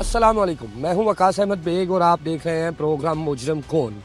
अस्सलाम वालेकुम, मैं हूं वकास अहमद बेग और आप देख रहे हैं प्रोग्राम मुजरिम कौन।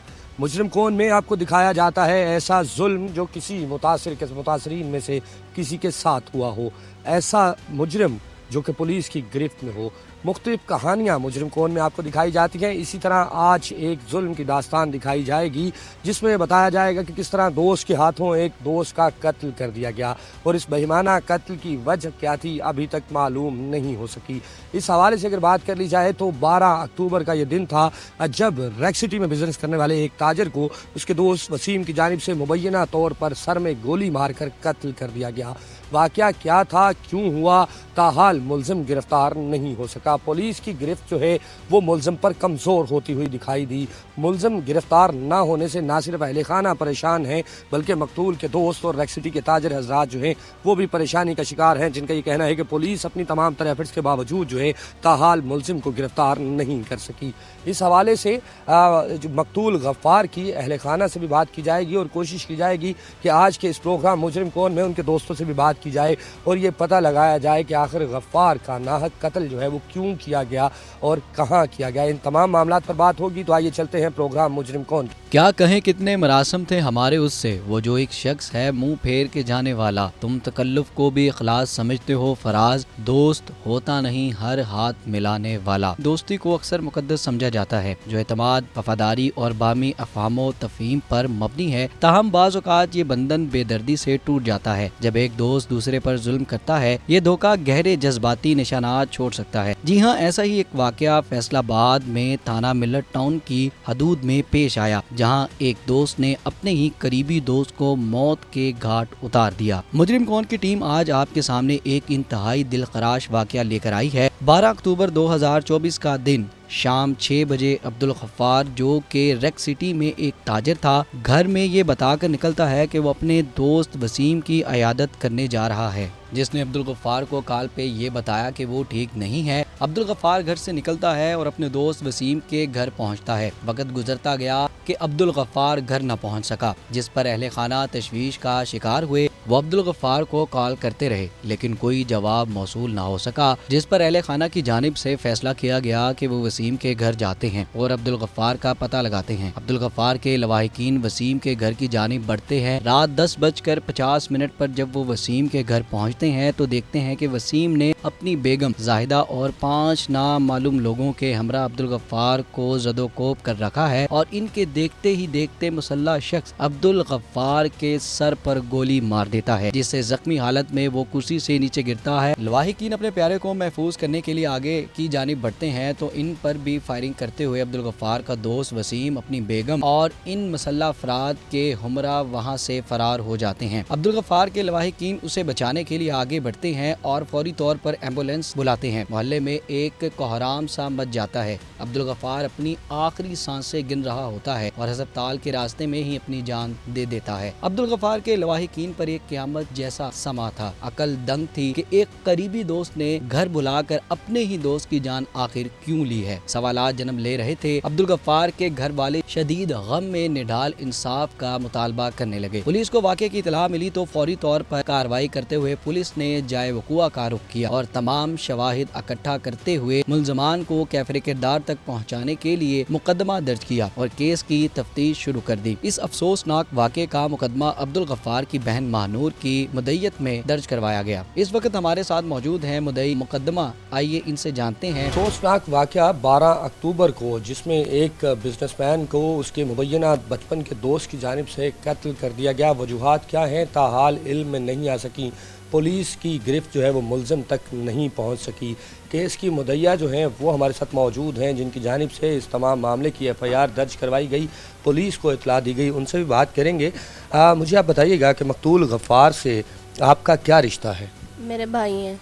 मुजरिम कौन में आपको दिखाया जाता है ऐसा जुल्म जो किसी मुतासरीन में से किसी के साथ हुआ हो, ऐसा मुजरिम जो कि पुलिस की गिरफ्त में हो। मुख्तलिफ कहानियाँ मुजरिम कौन में आपको दिखाई जाती हैं। इसी तरह आज एक जुल्म की दास्तान दिखाई जाएगी जिसमें बताया जाएगा कि किस तरह दोस्त के हाथों एक दोस्त का कत्ल कर दिया गया और इस बेईमाना कत्ल की वजह क्या थी अभी तक मालूम नहीं हो सकी। इस हवाले से अगर बात कर ली जाए तो 12 अक्टूबर का ये दिन था जब रेक सिटी में बिजनेस करने वाले एक ताजर को उसके दोस्त वसीम की जानिब से मुबैना तौर पर सर में गोली मारकर कत्ल कर दिया गया। वाक़या क्या था, क्यों हुआ, ताहाल मुलजिम गिरफ्तार नहीं हो सका। पुलिस की गिरफ्त जो है वो मुलजिम पर कमज़ोर होती हुई दिखाई दी। मुलजिम गिरफ्तार ना होने से ना सिर्फ अहले खाना परेशान हैं बल्कि मकतूल के दोस्त और रेक सिटी के ताजर हजरात जो हैं वो भी परेशानी का शिकार हैं, जिनका ये कहना है कि पुलिस अपनी तमाम तरह एफर्ट्स के बावजूद जो है ताहाल मुलजिम को गिरफ्तार नहीं कर सकी। इस हवाले से जो मकतूल गफ्फार की अहले खाना से भी बात की जाएगी और कोशिश की जाएगी कि आज के इस प्रोग्राम मुजरिम कौन में उनके दोस्तों से भी बात की जाए और ये पता लगाया जाए कि आखिर गफ्फार का नाहक कत्ल जो है वो क्यों किया गया और कहाँ किया गया। इन तमाम मामलात पर बात होगी, तो आइए चलते हैं प्रोग्राम मुजरिम कौन। क्या कहें कितने मरासम थे हमारे उससे, वो जो एक शख्स है मुंह फेर के जाने वाला। तुम तकल्लुफ को भी इखलास समझते हो फराज, दोस्त होता नहीं हर हाथ मिलाने वाला। दोस्ती को अक्सर मुकद्दस समझा जाता है जो एतमाद, वफादारी और बामी अफहामो तफहीम पर मबनी है। ताहम बाज़ औक़ात ये बंधन बेदर्दी से टूट जाता है। जब एक दोस्त दूसरे पर जुल्म करता है ये धोखा गहरे जज्बाती निशानात छोड़ सकता है। जी हाँ, ऐसा ही एक वाक़या फैसलाबाद में थाना मिलट टाउन की हदूद में पेश आया, जहां एक दोस्त ने अपने ही करीबी दोस्त को मौत के घाट उतार दिया। मुजरिम कौन की टीम आज आपके सामने एक इंतहाई दिलखराश वाक़या लेकर आई है। 12 अक्टूबर 2024 का दिन शाम 6 बजे अब्दुल गफ्फार जो कि रेक सिटी में एक ताजर था, घर में ये बताकर निकलता है कि वो अपने दोस्त वसीम की अयादत करने जा रहा है, जिसने अब्दुल गफ्फार को कॉल पे ये बताया कि वो ठीक नहीं है। अब्दुल गफ्फार घर से निकलता है और अपने दोस्त वसीम के घर पहुंचता है। वक्त गुजरता गया कि अब्दुल गफ्फार घर न पहुंच सका, जिस पर अहले खाना तशवीश का शिकार हुए। वो अब्दुल गफ्फार को कॉल करते रहे लेकिन कोई जवाब मौसूल ना हो सका, जिस पर अहले खाना की जानिब से फैसला किया गया कि वो वसीम के घर जाते हैं और अब्दुल गफ्फार का पता लगाते हैं। अब्दुल गफ्फार के लवाहिकीन वसीम के घर की जानिब बढ़ते हैं। रात 10:50 पर जब वो वसीम के घर पहुंचते हैं तो देखते हैं कि वसीम ने अपनी बेगम जाहिदा और 5 नामालूम लोगों के हमरा अब्दुल गफ्फार को जदोकोब कर रखा है और इनके देखते ही देखते मुसल्ला शख्स अब्दुल गफ्फार के सर पर गोली मार देता है, जिससे जख्मी हालत में वो कुर्सी से नीचे गिरता है। लवाहिकीन अपने प्यारे को महफूज करने के लिए आगे की जानिब बढ़ते हैं तो इन पर भी फायरिंग करते हुए अब्दुल गफ्फार का दोस्त वसीम, अपनी बेगम और इन मुसल्ला अफराद के हमरा वहां से फरार हो जाते हैं। अब्दुल गफ्फार के लवाहिकीन उसे बचाने के लिए आगे बढ़ते हैं और फौरी तौर पर एम्बुलेंस बुलाते हैं। मोहल्ले में एक कोहराम सा मच जाता है। अब्दुल गफ्फार अपनी आखिरी सांसें गिन रहा होता है और अस्पताल के रास्ते में ही अपनी जान दे देता है। अब्दुल गफ्फार के लवाहिकीन पर एक क़यामत जैसा समा था। अकल दंग थी कि एक करीबी दोस्त ने घर बुलाकर अपने ही दोस्त की जान आखिर क्यों ली है। सवालात जन्म ले रहे थे। अब्दुल गफ्फार के घर वाले शदीद गम में निढाल इंसाफ का मुतालबा करने लगे। पुलिस को वाक़े की इत्तला मिली तो फौरी तौर पर कार्रवाई करते हुए पुलिस ने जाए वक़ुआ का रुख किया और तमाम शवाहिद इकट्ठा करते हुए मुल्ज़मान को कैफरे किरदार तक पहुँचाने के लिए मुकदमा दर्ज किया और केस की तफ्तीश शुरू कर दी। इस अफसोसनाक वाक़े का मुकदमा अब्दुल गफ्फार की बहन महानूर की मुद्दईयत में दर्ज करवाया गया। इस वक्त हमारे साथ मौजूद हैं मुद्दई मुकदमा, आइए इनसे जानते हैं। अफसोसनाक वाक़या 12 अक्टूबर को जिसमें एक बिजनेसमैन को उसके मुबैना बचपन के दोस्त की जानिब से कत्ल कर दिया गया। वजूहात क्या हैं ताहाल इल्म में नहीं आ सकी। पुलिस की गिरफ्त जो है वो मुलज़िम तक नहीं पहुंच सकी। केस की मुद्दईया जो हैं वो हमारे साथ मौजूद हैं, जिनकी जानिब से इस तमाम मामले की FIR दर्ज करवाई गई, पुलिस को इत्तला दी गई। उनसे भी बात करेंगे। मुझे आप बताइएगा कि मकतूल गफ्फार से आपका क्या रिश्ता है? मेरे भाई हैं,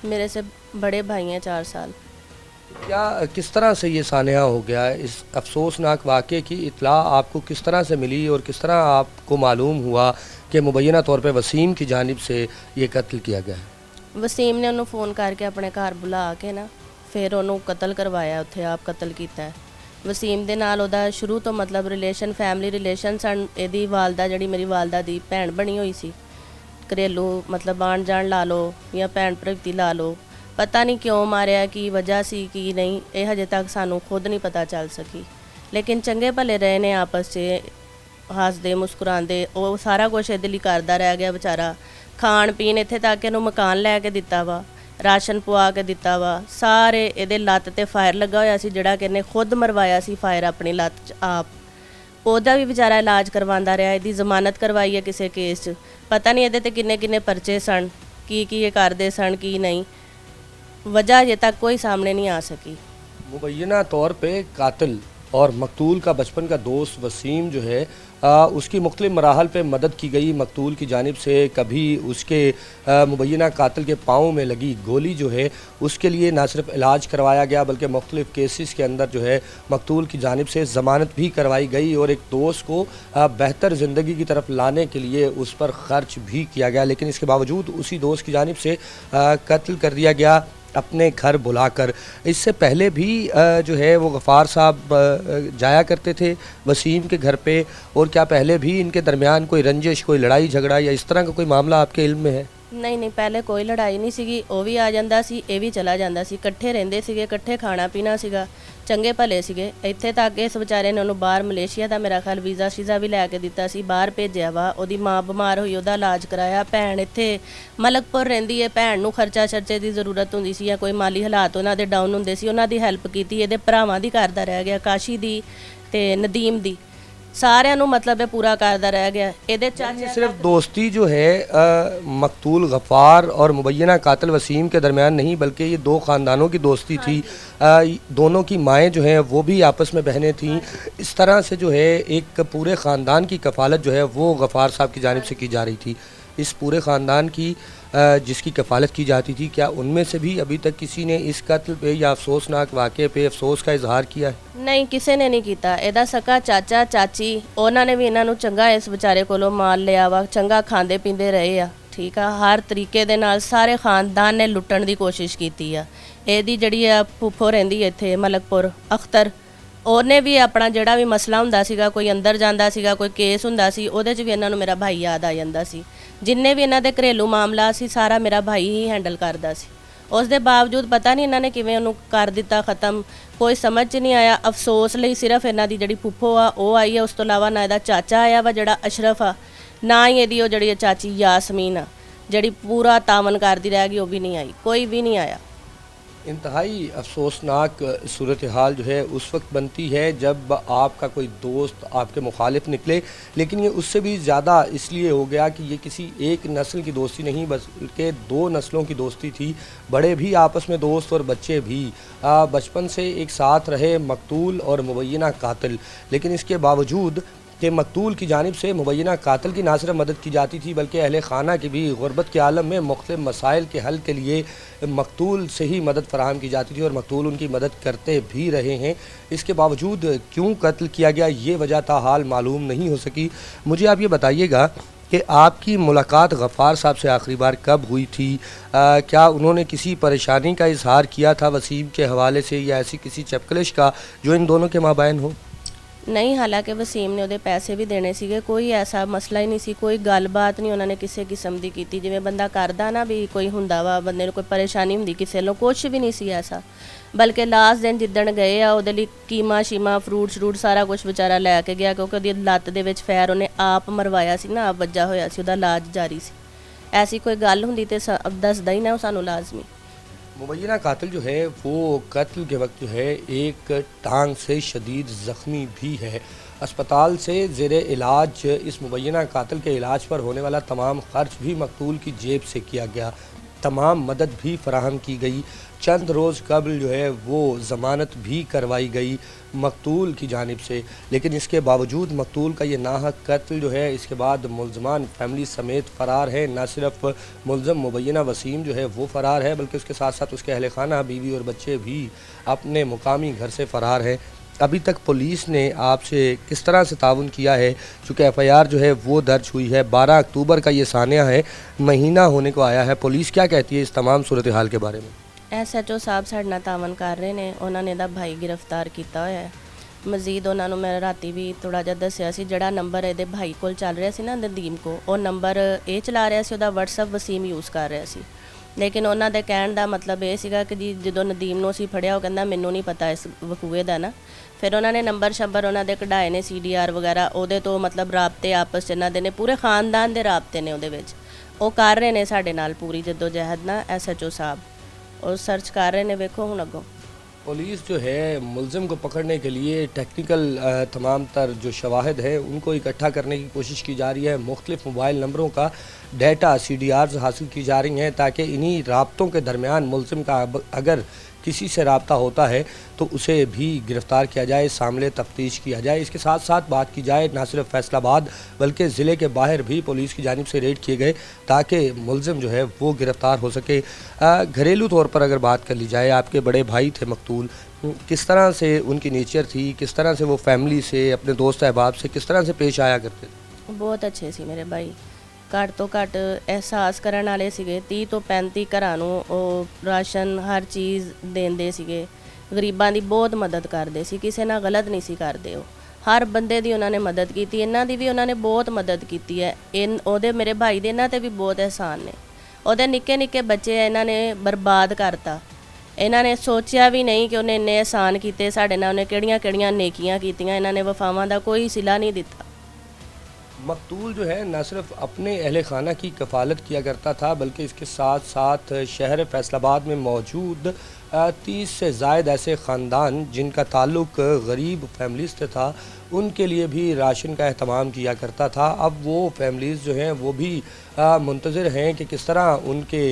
मेरे से बड़े भाई हैं 4 साल। क्या किस तरह से ये सानिया हो गया? इस अफसोसनाक वाक़े की इत्तला आपको किस तरह से मिली और किस तरह आपको मालूम हुआ कि मुबैना तौर पे वसीम की जानिब से ये कत्ल किया गया है? वसीम ने उन्होंने फ़ोन करके अपने घर बुला के ना फिर उन्होंने कत्ल करवाया। उत्थे आप कत्ल किया है। वसीम दे नाल ओदा शुरू तो मतलब रिलेशन फैमिली रिलेशन सन। एदी वालदा जिहड़ी मेरी वालदा दी भैन बनी हुई सी, घरेलू मतलब आण जाण ला लो या भैन भरती ला लो, ਪਤਾ ਨਹੀਂ ਕਿਉਂ ਮਾਰਿਆ, ਕੀ ਵਜ੍ਹਾ ਸੀ ਕੀ ਨਹੀਂ, ਇਹ ਹਜੇ ਤੱਕ ਸਾਨੂੰ ਖੁਦ ਨਹੀਂ ਪਤਾ ਚੱਲ ਸਕੀ। ਲੇਕਿਨ ਚੰਗੇ ਭਲੇ ਰਹੇ ਨੇ ਆਪਸ 'ਚ, ਹੱਸਦੇ ਮੁਸਕਰਾਉਂਦੇ। ਉਹ ਸਾਰਾ ਕੁਝ ਇਹਦੇ ਲਈ ਕਰਦਾ ਰਹਿ ਗਿਆ ਵਿਚਾਰਾ, ਖਾਣ ਪੀਣ, ਇੱਥੇ ਤੱਕ ਕਿ ਇਹਨੂੰ ਮਕਾਨ ਲੈ ਕੇ ਦਿੱਤਾ ਵਾ, ਰਾਸ਼ਨ ਪਵਾ ਕੇ ਦਿੱਤਾ ਵਾ। ਸਾਰੇ ਇਹਦੇ ਲੱਤ ਤੇ ਫਾਇਰ ਲੱਗਾ ਹੋਇਆ ਸੀ, ਜਿਹੜਾ ਕਿ ਇਹਨੇ ਖੁਦ ਮਰਵਾਇਆ ਸੀ ਫਾਇਰ ਆਪਣੀ ਲੱਤ 'ਚ ਆਪ। ਉਹਦਾ ਵੀ ਵਿਚਾਰਾ ਇਲਾਜ ਕਰਵਾਉਂਦਾ ਰਿਹਾ। ਇਹਦੀ ਜ਼ਮਾਨਤ ਕਰਵਾਈ ਹੈ ਕਿਸੇ ਕੇਸ 'ਚ, ਪਤਾ ਨਹੀਂ ਇਹਦੇ ਤੇ ਕਿੰਨੇ ਕਿੰਨੇ ਪਰਚੇ ਸਨ, ਕੀ ਇਹ ਕਰਦੇ ਸਨ ਕੀ नहीं, वजह अजे तक कोई सामने नहीं आ सकी। मुबैना तौर पे कातिल और मकतूल का बचपन का दोस्त वसीम जो है उसकी मुख्तलिफ मराहल पे मदद की गई मकतूल की जानिब से। कभी उसके मुबैना कातिल के पाँव में लगी गोली जो है उसके लिए ना सिर्फ इलाज करवाया गया बल्कि मुख्तलिफ केसेस के अंदर जो है मकतूल की जानिब से ज़मानत भी करवाई गई और एक दोस्त को बेहतर ज़िंदगी की तरफ लाने के लिए उस पर ख़र्च भी किया गया। लेकिन इसके बावजूद उसी दोस्त की जानिब से कत्ल कर दिया गया अपने घर बुलाकर। इससे पहले भी जो है वो गफ़ार साहब जाया करते थे वसीम के घर पे, और क्या पहले भी इनके दरमियान कोई रंजिश, कोई लड़ाई झगड़ा या इस तरह का कोई मामला आपके इल्म में है? नहीं, पहले कोई लड़ाई नहीं सीगी। ਉਹ ਵੀ ਆ ਜਾਂਦਾ ਸੀ, ਇਹ ਵੀ ਚਲਾ ਜਾਂਦਾ ਸੀ, ਇਕੱਠੇ ਰਹਿੰਦੇ ਸੀਗੇ, ਇਕੱਠੇ ਖਾਣਾ ਪੀਣਾ ਸੀਗਾ, ਚੰਗੇ ਭਲੇ ਸੀਗੇ। ਇੱਥੇ ਤੱਕ ਇਸ ਵਿਚਾਰੇ ਨੇ ਉਹਨੂੰ ਬਾਹਰ ਮਲੇਸ਼ੀਆ ਦਾ ਮੇਰਾ ਖਿਆਲ ਵੀਜ਼ਾ ਸ਼ੀਜ਼ਾ ਵੀ ਲੈ ਕੇ ਦਿੱਤਾ ਸੀ, ਬਾਹਰ ਭੇਜਿਆ ਵਾ। ਉਹਦੀ ਮਾਂ ਬਿਮਾਰ ਹੋਈ, ਉਹਦਾ ਇਲਾਜ ਕਰਾਇਆ। ਭੈਣ ਇੱਥੇ ਮਲਕਪੁਰ ਰਹਿੰਦੀ ਹੈ, ਭੈਣ ਨੂੰ ਖਰਚਾ ਚਰਚੇ ਦੀ ਜ਼ਰੂਰਤ ਹੁੰਦੀ ਸੀ ਜਾਂ ਕੋਈ ਮਾਲੀ ਹਾਲਾਤ ਉਹਨਾਂ ਦੇ ਡਾਊਨ ਹੁੰਦੇ ਸੀ, ਉਹਨਾਂ ਦੀ ਹੈਲਪ ਕੀਤੀ। ਇਹਦੇ ਭਰਾਵਾਂ ਦੀ ਕਰਦਾ ਰਹਿ ਗਿਆ, ਕਾਸ਼ੀ ਦੀ ਤੇ ਨਦੀਮ ਦੀ, सारे मतलब है पूरा करता रह गया। ये सिर्फ दोस्ती जो है मकतूल गफ़ार और मुबैना कातिल वसीम के दरमियान नहीं बल्कि ये दो ख़ानदानों की दोस्ती थी। दोनों की माएँ जो हैं वो भी आपस में बहनें थीं। इस तरह से जो है एक पूरे ख़ानदान की कफ़ालत जो है वो गफ़ार साहब की जानिब से की जा रही थी। इस पूरे ख़ानदान की जिसकी कफ़ालत की जाती थी, क्या उनमें से भी अभी तक किसी ने इस कत्ल पे या अफसोसनाक वाक़े पे अफसोस का इजहार किया है? नहीं, किसी ने नहीं किया। ਇਹਦਾ ਸਕਾ ਚਾਚਾ ਚਾਚੀ ਉਹਨਾਂ ਨੇ ਵੀ ਇਹਨਾਂ ਨੂੰ ਚੰਗਾ ਇਸ ਵਿਚਾਰੇ ਕੋਲੋਂ ਮਾਲ ਲਿਆ ਵਾ, ਚੰਗਾ ਖਾਂਦੇ ਪੀਂਦੇ ਰਹੇ ਆ, ਠੀਕ ਆ। ਹਰ ਤਰੀਕੇ ਦੇ ਨਾਲ ਸਾਰੇ ਖਾਨਦਾਨ ਨੇ ਲੁੱਟਣ ਦੀ ਕੋਸ਼ਿਸ਼ ਕੀਤੀ ਆ। ਇਹਦੀ ਜਿਹੜੀ ਆ ਫੁੱਫੋ ਰਹਿੰਦੀ ਇੱਥੇ ਮਲਕਪੁਰ ਅਖਤਰ, ਉਹਨੇ ਵੀ ਆਪਣਾ ਜਿਹੜਾ ਵੀ ਮਸਲਾ ਹੁੰਦਾ ਸੀਗਾ, ਕੋਈ ਅੰਦਰ ਜਾਂਦਾ ਸੀਗਾ, ਕੋਈ ਕੇਸ ਹੁੰਦਾ ਸੀ, ਉਹਦੇ 'ਚ ਵੀ ਇਹਨਾਂ ਨੂੰ ਮੇਰਾ ਭਾਈ ਯਾਦ ਆ ਜਾਂਦਾ ਸੀ। ਜਿੰਨੇ ਵੀ ਇਹਨਾਂ ਦੇ ਘਰੇਲੂ ਮਾਮਲਾ ਸੀ ਸਾਰਾ ਮੇਰਾ ਭਾਈ ਹੀ ਹੈਂਡਲ ਕਰਦਾ ਸੀ। ਉਸ ਦੇ ਬਾਵਜੂਦ ਪਤਾ ਨਹੀਂ ਇਹਨਾਂ ਨੇ ਕਿਵੇਂ ਉਹਨੂੰ ਕਰ ਦਿੱਤਾ ਖਤਮ, ਕੋਈ ਸਮਝ 'ਚ ਨਹੀਂ ਆਇਆ। ਅਫਸੋਸ ਲਈ ਸਿਰਫ ਇਹਨਾਂ ਦੀ ਜਿਹੜੀ ਫੁੱਫੋ ਆ ਉਹ ਆਈ ਆ, ਉਸ ਤੋਂ ਇਲਾਵਾ ਨਾ ਇਹਦਾ ਚਾਚਾ ਆਇਆ ਵਾ ਜਿਹੜਾ ਅਸ਼ਰਫ ਆ, ਨਾ ਹੀ ਇਹਦੀ ਉਹ ਜਿਹੜੀ ਚਾਚੀ ਯਾਸਮੀਨ ਆ ਜਿਹੜੀ ਪੂਰਾ ਤਾਵਨ ਕਰਦੀ ਰਹਿ ਗਈ, ਉਹ ਵੀ ਨਹੀਂ ਆਈ, ਕੋਈ ਵੀ नहीं आया। इंतहाई अफसोसनाक सूरत हाल जो है उस वक्त बनती है जब आपका कोई दोस्त आपके मुखालिफ निकले, लेकिन ये उससे भी ज़्यादा इसलिए हो गया कि ये किसी एक नस्ल की दोस्ती नहीं बल्कि दो नस्लों की दोस्ती थी। बड़े भी आपस में दोस्त और बच्चे भी बचपन से एक साथ रहे, मकतूल और मुबैना कातिल। लेकिन इसके बावजूद कि मकतूल की जानिब से मुबैना कातिल की ना सिर्फ मदद की जाती थी बल्कि अहले खाना की भी गुरबत के आलम में मुख्तलिफ मसाइल के हल के लिए मकतूल से ही मदद फराहम की जाती थी और मकतूल उनकी मदद करते भी रहे हैं। इसके बावजूद क्यों कत्ल किया गया ये वजह ताहाल मालूम नहीं हो सकी। मुझे आप ये बताइएगा कि आपकी मुलाकात गफ़ार साहब से आखिरी बार कब हुई थी? क्या उन्होंने किसी परेशानी का इजहार किया था वसीम के हवाले से या ऐसी किसी चपकलिश का जो इन दोनों के माबैन हो? ਨਹੀਂ, ਹਾਲਾਂਕਿ ਵਸੀਮ ਨੇ ਉਹਦੇ ਪੈਸੇ ਵੀ ਦੇਣੇ ਸੀਗੇ, ਕੋਈ ਐਸਾ ਮਸਲਾ ਹੀ ਨਹੀਂ ਸੀ, ਕੋਈ ਗੱਲਬਾਤ ਨਹੀਂ ਉਹਨਾਂ ਨੇ ਕਿਸੇ ਕਿਸਮ ਦੀ ਕੀਤੀ। ਜਿਵੇਂ ਬੰਦਾ ਕਰਦਾ ਨਾ ਵੀ ਕੋਈ ਹੁੰਦਾ ਵਾ, ਬੰਦੇ ਨੂੰ ਕੋਈ ਪਰੇਸ਼ਾਨੀ ਹੁੰਦੀ ਕਿਸੇ ਨੂੰ, ਕੁਛ ਵੀ ਨਹੀਂ ਸੀ ਐਸਾ। ਬਲਕਿ ਲਾਸਟ ਦਿਨ ਜਿੱਦਣ ਗਏ ਆ ਉਹਦੇ ਲਈ ਕੀਮਾ ਸ਼ੀਮਾ ਫਰੂਟ ਸਾਰਾ ਕੁਝ ਵਿਚਾਰਾ ਲੈ ਕੇ ਗਿਆ, ਕਿਉਂਕਿ ਉਹਦੀ ਲੱਤ ਦੇ ਵਿੱਚ ਫੈਰ ਉਹਨੇ ਆਪ ਮਰਵਾਇਆ ਸੀ ਨਾ, ਆਪ ਵੱਜਾ ਹੋਇਆ ਸੀ, ਉਹਦਾ ਇਲਾਜ ਜਾਰੀ ਸੀ। ਐਸੀ ਕੋਈ ਗੱਲ ਹੁੰਦੀ ਤੇ ਦੱਸਦਾ ਹੀ ਨਾ ਸਾਨੂੰ ਲਾਜ਼ਮੀ। मुबैना कातिल जो है वो कत्ल के वक्त जो है एक टांग से शदीद ज़ख्मी भी है। अस्पताल से ज़ेर इलाज इस मुबैना कातिल के इलाज पर होने वाला तमाम ख़र्च भी मकतूल की जेब से किया गया, तमाम मदद भी फराहम की गई। चंद रोज़ कबल जो है वो ज़मानत भी करवाई गई मकतूल की जानिब से। लेकिन इसके बावजूद मकतूल का ये नाहक कत्ल जो है इसके बाद मुलज़मान फैमिली समेत फ़रार है। न सिर्फ मुलज़म मुबैना वसीम जो है वो फ़रार है बल्कि उसके साथ साथ उसके अहले खाना, बीवी और बच्चे भी अपने मुकामी घर से फ़रार हैं। अभी तक पुलिस ने आपसे किस तरह से ताउन किया है? चूँकि FIR जो है वो दर्ज हुई है, 12 अक्टूबर का ये सानिया है, महीना होने को आया है। पुलिस क्या कहती है इस तमाम सूरत हाल के बारे में? SHO ਸਾਹਿਬ ਸਾਡੇ ਨਾਲ ਤਾਵਨ ਕਰ ਰਹੇ ਨੇ, ਉਹਨਾਂ ਨੇ ਇਹਦਾ ਭਾਈ ਗ੍ਰਿਫਤਾਰ ਕੀਤਾ ਹੋਇਆ ਹੈ। ਮਜ਼ੀਦ ਉਹਨਾਂ ਨੂੰ ਮੈਂ ਰਾਤੀ ਵੀ ਥੋੜਾ ਜਿਹਾ ਦੱਸਿਆ ਸੀ, ਜਿਹੜਾ ਨੰਬਰ ਇਹਦੇ ਭਾਈ ਕੋਲ ਚੱਲ ਰਿਹਾ ਸੀ ਨਾ ਨਦੀਮ ਕੋ, ਉਹ ਨੰਬਰ ਇਹ ਚਲਾ ਰਿਹਾ ਸੀ, ਉਹਦਾ WhatsApp ਵਸੀਮ ਯੂਜ਼ ਕਰ ਰਿਹਾ ਸੀ। ਲੇਕਿਨ ਉਹਨਾਂ ਦੇ ਕਹਿਣ ਦਾ ਮਤਲਬ ਇਹ ਸੀਗਾ ਕਿ ਜੀ ਜਦੋਂ ਨਦੀਮ ਨੂੰ ਅਸੀਂ ਫੜਿਆ ਉਹ ਕਹਿੰਦਾ ਮੈਨੂੰ ਨਹੀਂ ਪਤਾ ਇਸ ਵਕੂਏ ਦਾ ਨਾ। ਫਿਰ ਉਹਨਾਂ ਨੇ ਨੰਬਰ ਸ਼ੰਬਰ ਉਹਨਾਂ ਦੇ ਕਢਾਏ ਨੇ CDR ਵਗੈਰਾ, ਉਹਦੇ ਤੋਂ ਮਤਲਬ ਰਾਬਤੇ ਆਪਸ 'ਚ ਇਹਨਾਂ ਦੇ ਨੇ, ਪੂਰੇ ਖਾਨਦਾਨ ਦੇ ਰਾਬਤੇ ਨੇ ਉਹਦੇ ਵਿੱਚ। ਉਹ ਕਰ ਰਹੇ ਨੇ ਸਾਡੇ ਨਾਲ ਪੂਰੀ ਜਦੋਜਹਿਦ ਨਾ SHO ਸਾਹਿਬ, ਉਹ ਸਰਚ ਕਰ ਰਹੇ ਨੇ, ਵੇਖੋ ਹੁਣ ਅੱਗੋਂ। पुलिस जो है मुलजिम को पकड़ने के लिए टेक्निकल तमाम तर जो शवाहद है उनको इकट्ठा करने की कोशिश की जा रही है। मुख्तलिफ मोबाइल नंबरों का डाटा CDRs हासिल की जा रही हैं ताकि इन्हीं राब्तों के दरमियान मुलजिम का अगर किसी से रब्ता होता है तो उसे भी गिरफ़्तार किया जाए, सामले तफ्तीश किया जाए। इसके साथ साथ बात की जाए ना सिर्फ फैसलाबाद बल्कि ज़िले के बाहर भी पुलिस की जानिब से रेड किए गए ताकि मुलजिम जो है वो गिरफ़्तार हो सके। घरेलू तौर पर अगर बात कर ली जाए, आपके बड़े भाई थे मकतूल, किस तरह से उनकी नेचर थी, किस तरह से वो फैमिली से, अपने दोस्त अहबाब से किस तरह से पेश आया करते थे? ਬਹੁਤ ਅੱਛੇ ਸੀ ਮੇਰੇ ਭਾਈ, ਘੱਟ ਤੋਂ ਘੱਟ ਅਹਿਸਾਸ ਕਰਨ ਵਾਲੇ ਸੀਗੇ। 30 ਤੋਂ 35 ਘਰਾਂ ਨੂੰ ਉਹ ਰਾਸ਼ਨ ਹਰ ਚੀਜ਼ ਦਿੰਦੇ ਸੀਗੇ, ਗਰੀਬਾਂ ਦੀ ਬਹੁਤ ਮਦਦ ਕਰਦੇ ਸੀ, ਕਿਸੇ ਨਾਲ ਗਲਤ ਨਹੀਂ ਸੀ ਕਰਦੇ। ਉਹ ਹਰ ਬੰਦੇ ਦੀ ਉਹਨਾਂ ਨੇ ਮਦਦ ਕੀਤੀ, ਇਹਨਾਂ ਦੀ ਵੀ ਉਹਨਾਂ ਨੇ ਬਹੁਤ ਮਦਦ ਕੀਤੀ ਹੈ। ਉਹਦੇ ਮੇਰੇ ਭਾਈ ਦੇ ਇਹਨਾਂ ਤੇ ਵੀ ਬਹੁਤ ਅਹਿਸਾਨ ਨੇ। ਉਹਦੇ ਨਿੱਕੇ ਨਿੱਕੇ ਬੱਚੇ ਇਹਨਾਂ ਨੇ ਬਰਬਾਦ ਕਰਤਾ। ਇਹਨਾਂ ਨੇ ਸੋਚਿਆ ਵੀ ਨਹੀਂ ਕਿ ਉਹਨੇ ਇੰਨੇ ਅਹਿਸਾਨ ਕੀਤੇ ਸਾਡੇ ਨਾਲ, ਉਹਨੇ ਕਿਹੜੀਆਂ ਕਿਹੜੀਆਂ ਨੇਕੀਆਂ ਕੀਤੀਆਂ। ਇਹਨਾਂ ਨੇ ਵਫਾਵਾਂ ਦਾ ਕੋਈ ਸਿਲਾ ਨਹੀਂ ਦਿੱਤਾ। मकतूल जो है न सिर्फ अपने अहल खाना की कफ़ालत किया करता था बल्कि इसके साथ साथ शहर फैसलाबाद में मौजूद 30 से ज़ायद ऐसे ख़ानदान जिनका ताल्लुक़ गरीब फैमिलीज़ से था उनके लिए भी राशन का अहतमाम किया करता था। अब वो फैमिलीज़ जो हैं वो भी मुंतज़िर हैं कि किस तरह उनके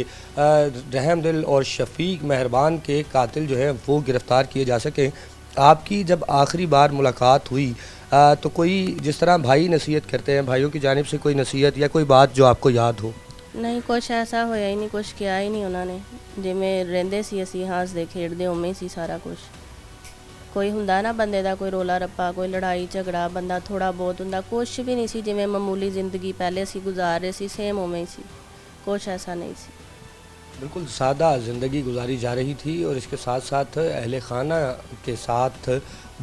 रहम दिल और शफ़ीक मेहरबान के कातिल जो हैं वो गिरफ़्तार किए जा सकें। आपकी जब आखिरी बार मुलाकात हुई तो कोई जिस तरह भाई नसीहत करते हैं, भाइयों की जानिब से कोई नसीहत या कोई बात जो आपको याद हो? ਨਹੀਂ ਕੁਛ ਐਸਾ ਹੋਇਆ ਹੀ ਨਹੀਂ, ਕੁਛ ਕਿਹਾ ਹੀ ਨਹੀਂ ਉਹਨਾਂ ਨੇ। ਜਿਵੇਂ ਰਹਿੰਦੇ ਸੀ ਅਸੀਂ ਹੱਸਦੇ ਖੇਡਦੇ ਉਵੇਂ ਸੀ ਸਾਰਾ ਕੁਝ। ਕੋਈ ਹੁੰਦਾ ਨਾ ਬੰਦੇ ਦਾ ਕੋਈ ਰੋਲਾ ਰੱਪਾ, ਕੋਈ ਲੜਾਈ ਝਗੜਾ, ਬੰਦਾ ਥੋੜਾ ਬਹੁਤ ਹੁੰਦਾ, ਕੁਛ ਵੀ ਨਹੀਂ ਸੀ। ਜਿਵੇਂ ਮਾਮੂਲੀ ਜ਼ਿੰਦਗੀ ਪਹਿਲੇ ਅਸੀਂ ਗੁਜ਼ਾਰ ਰਹੇ ਸੀ ਸੇਮ ਉਵੇਂ ਹੀ ਸੀ, ਕੁਛ ਐਸਾ ਨਹੀਂ ਸੀ। बिल्कुल सादा ज़िंदगी गुजारी जा रही थी और इसके साथ साथ अहल खाना के साथ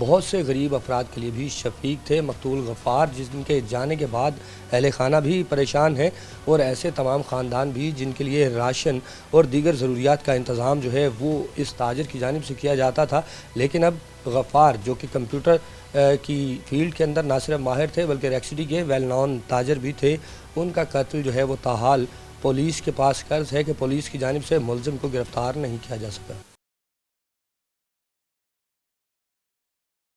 बहुत से गरीब अफराद के लिए भी शफीक थे। मकतूल गफ़ार जिनके जाने के बाद अहल खाना भी परेशान है और ऐसे तमाम ख़ानदान भी जिनके लिए राशन और दीगर ज़रूरियात का इंतज़ाम जो है वो इस ताजर की जानिब से किया जाता था। लेकिन अब गफ़ार जो कि कंप्यूटर की फ़ील्ड के अंदर ना सिर्फ माहिर थे बल्कि रेक्सिटी के वेल नॉन ताजर भी थे, उनका कत्ल जो है वो ताहाल पुलिस के पास कर्ज है कि पुलिस की जानिब से मुलजिम को गिरफ़्तार नहीं किया जा सका।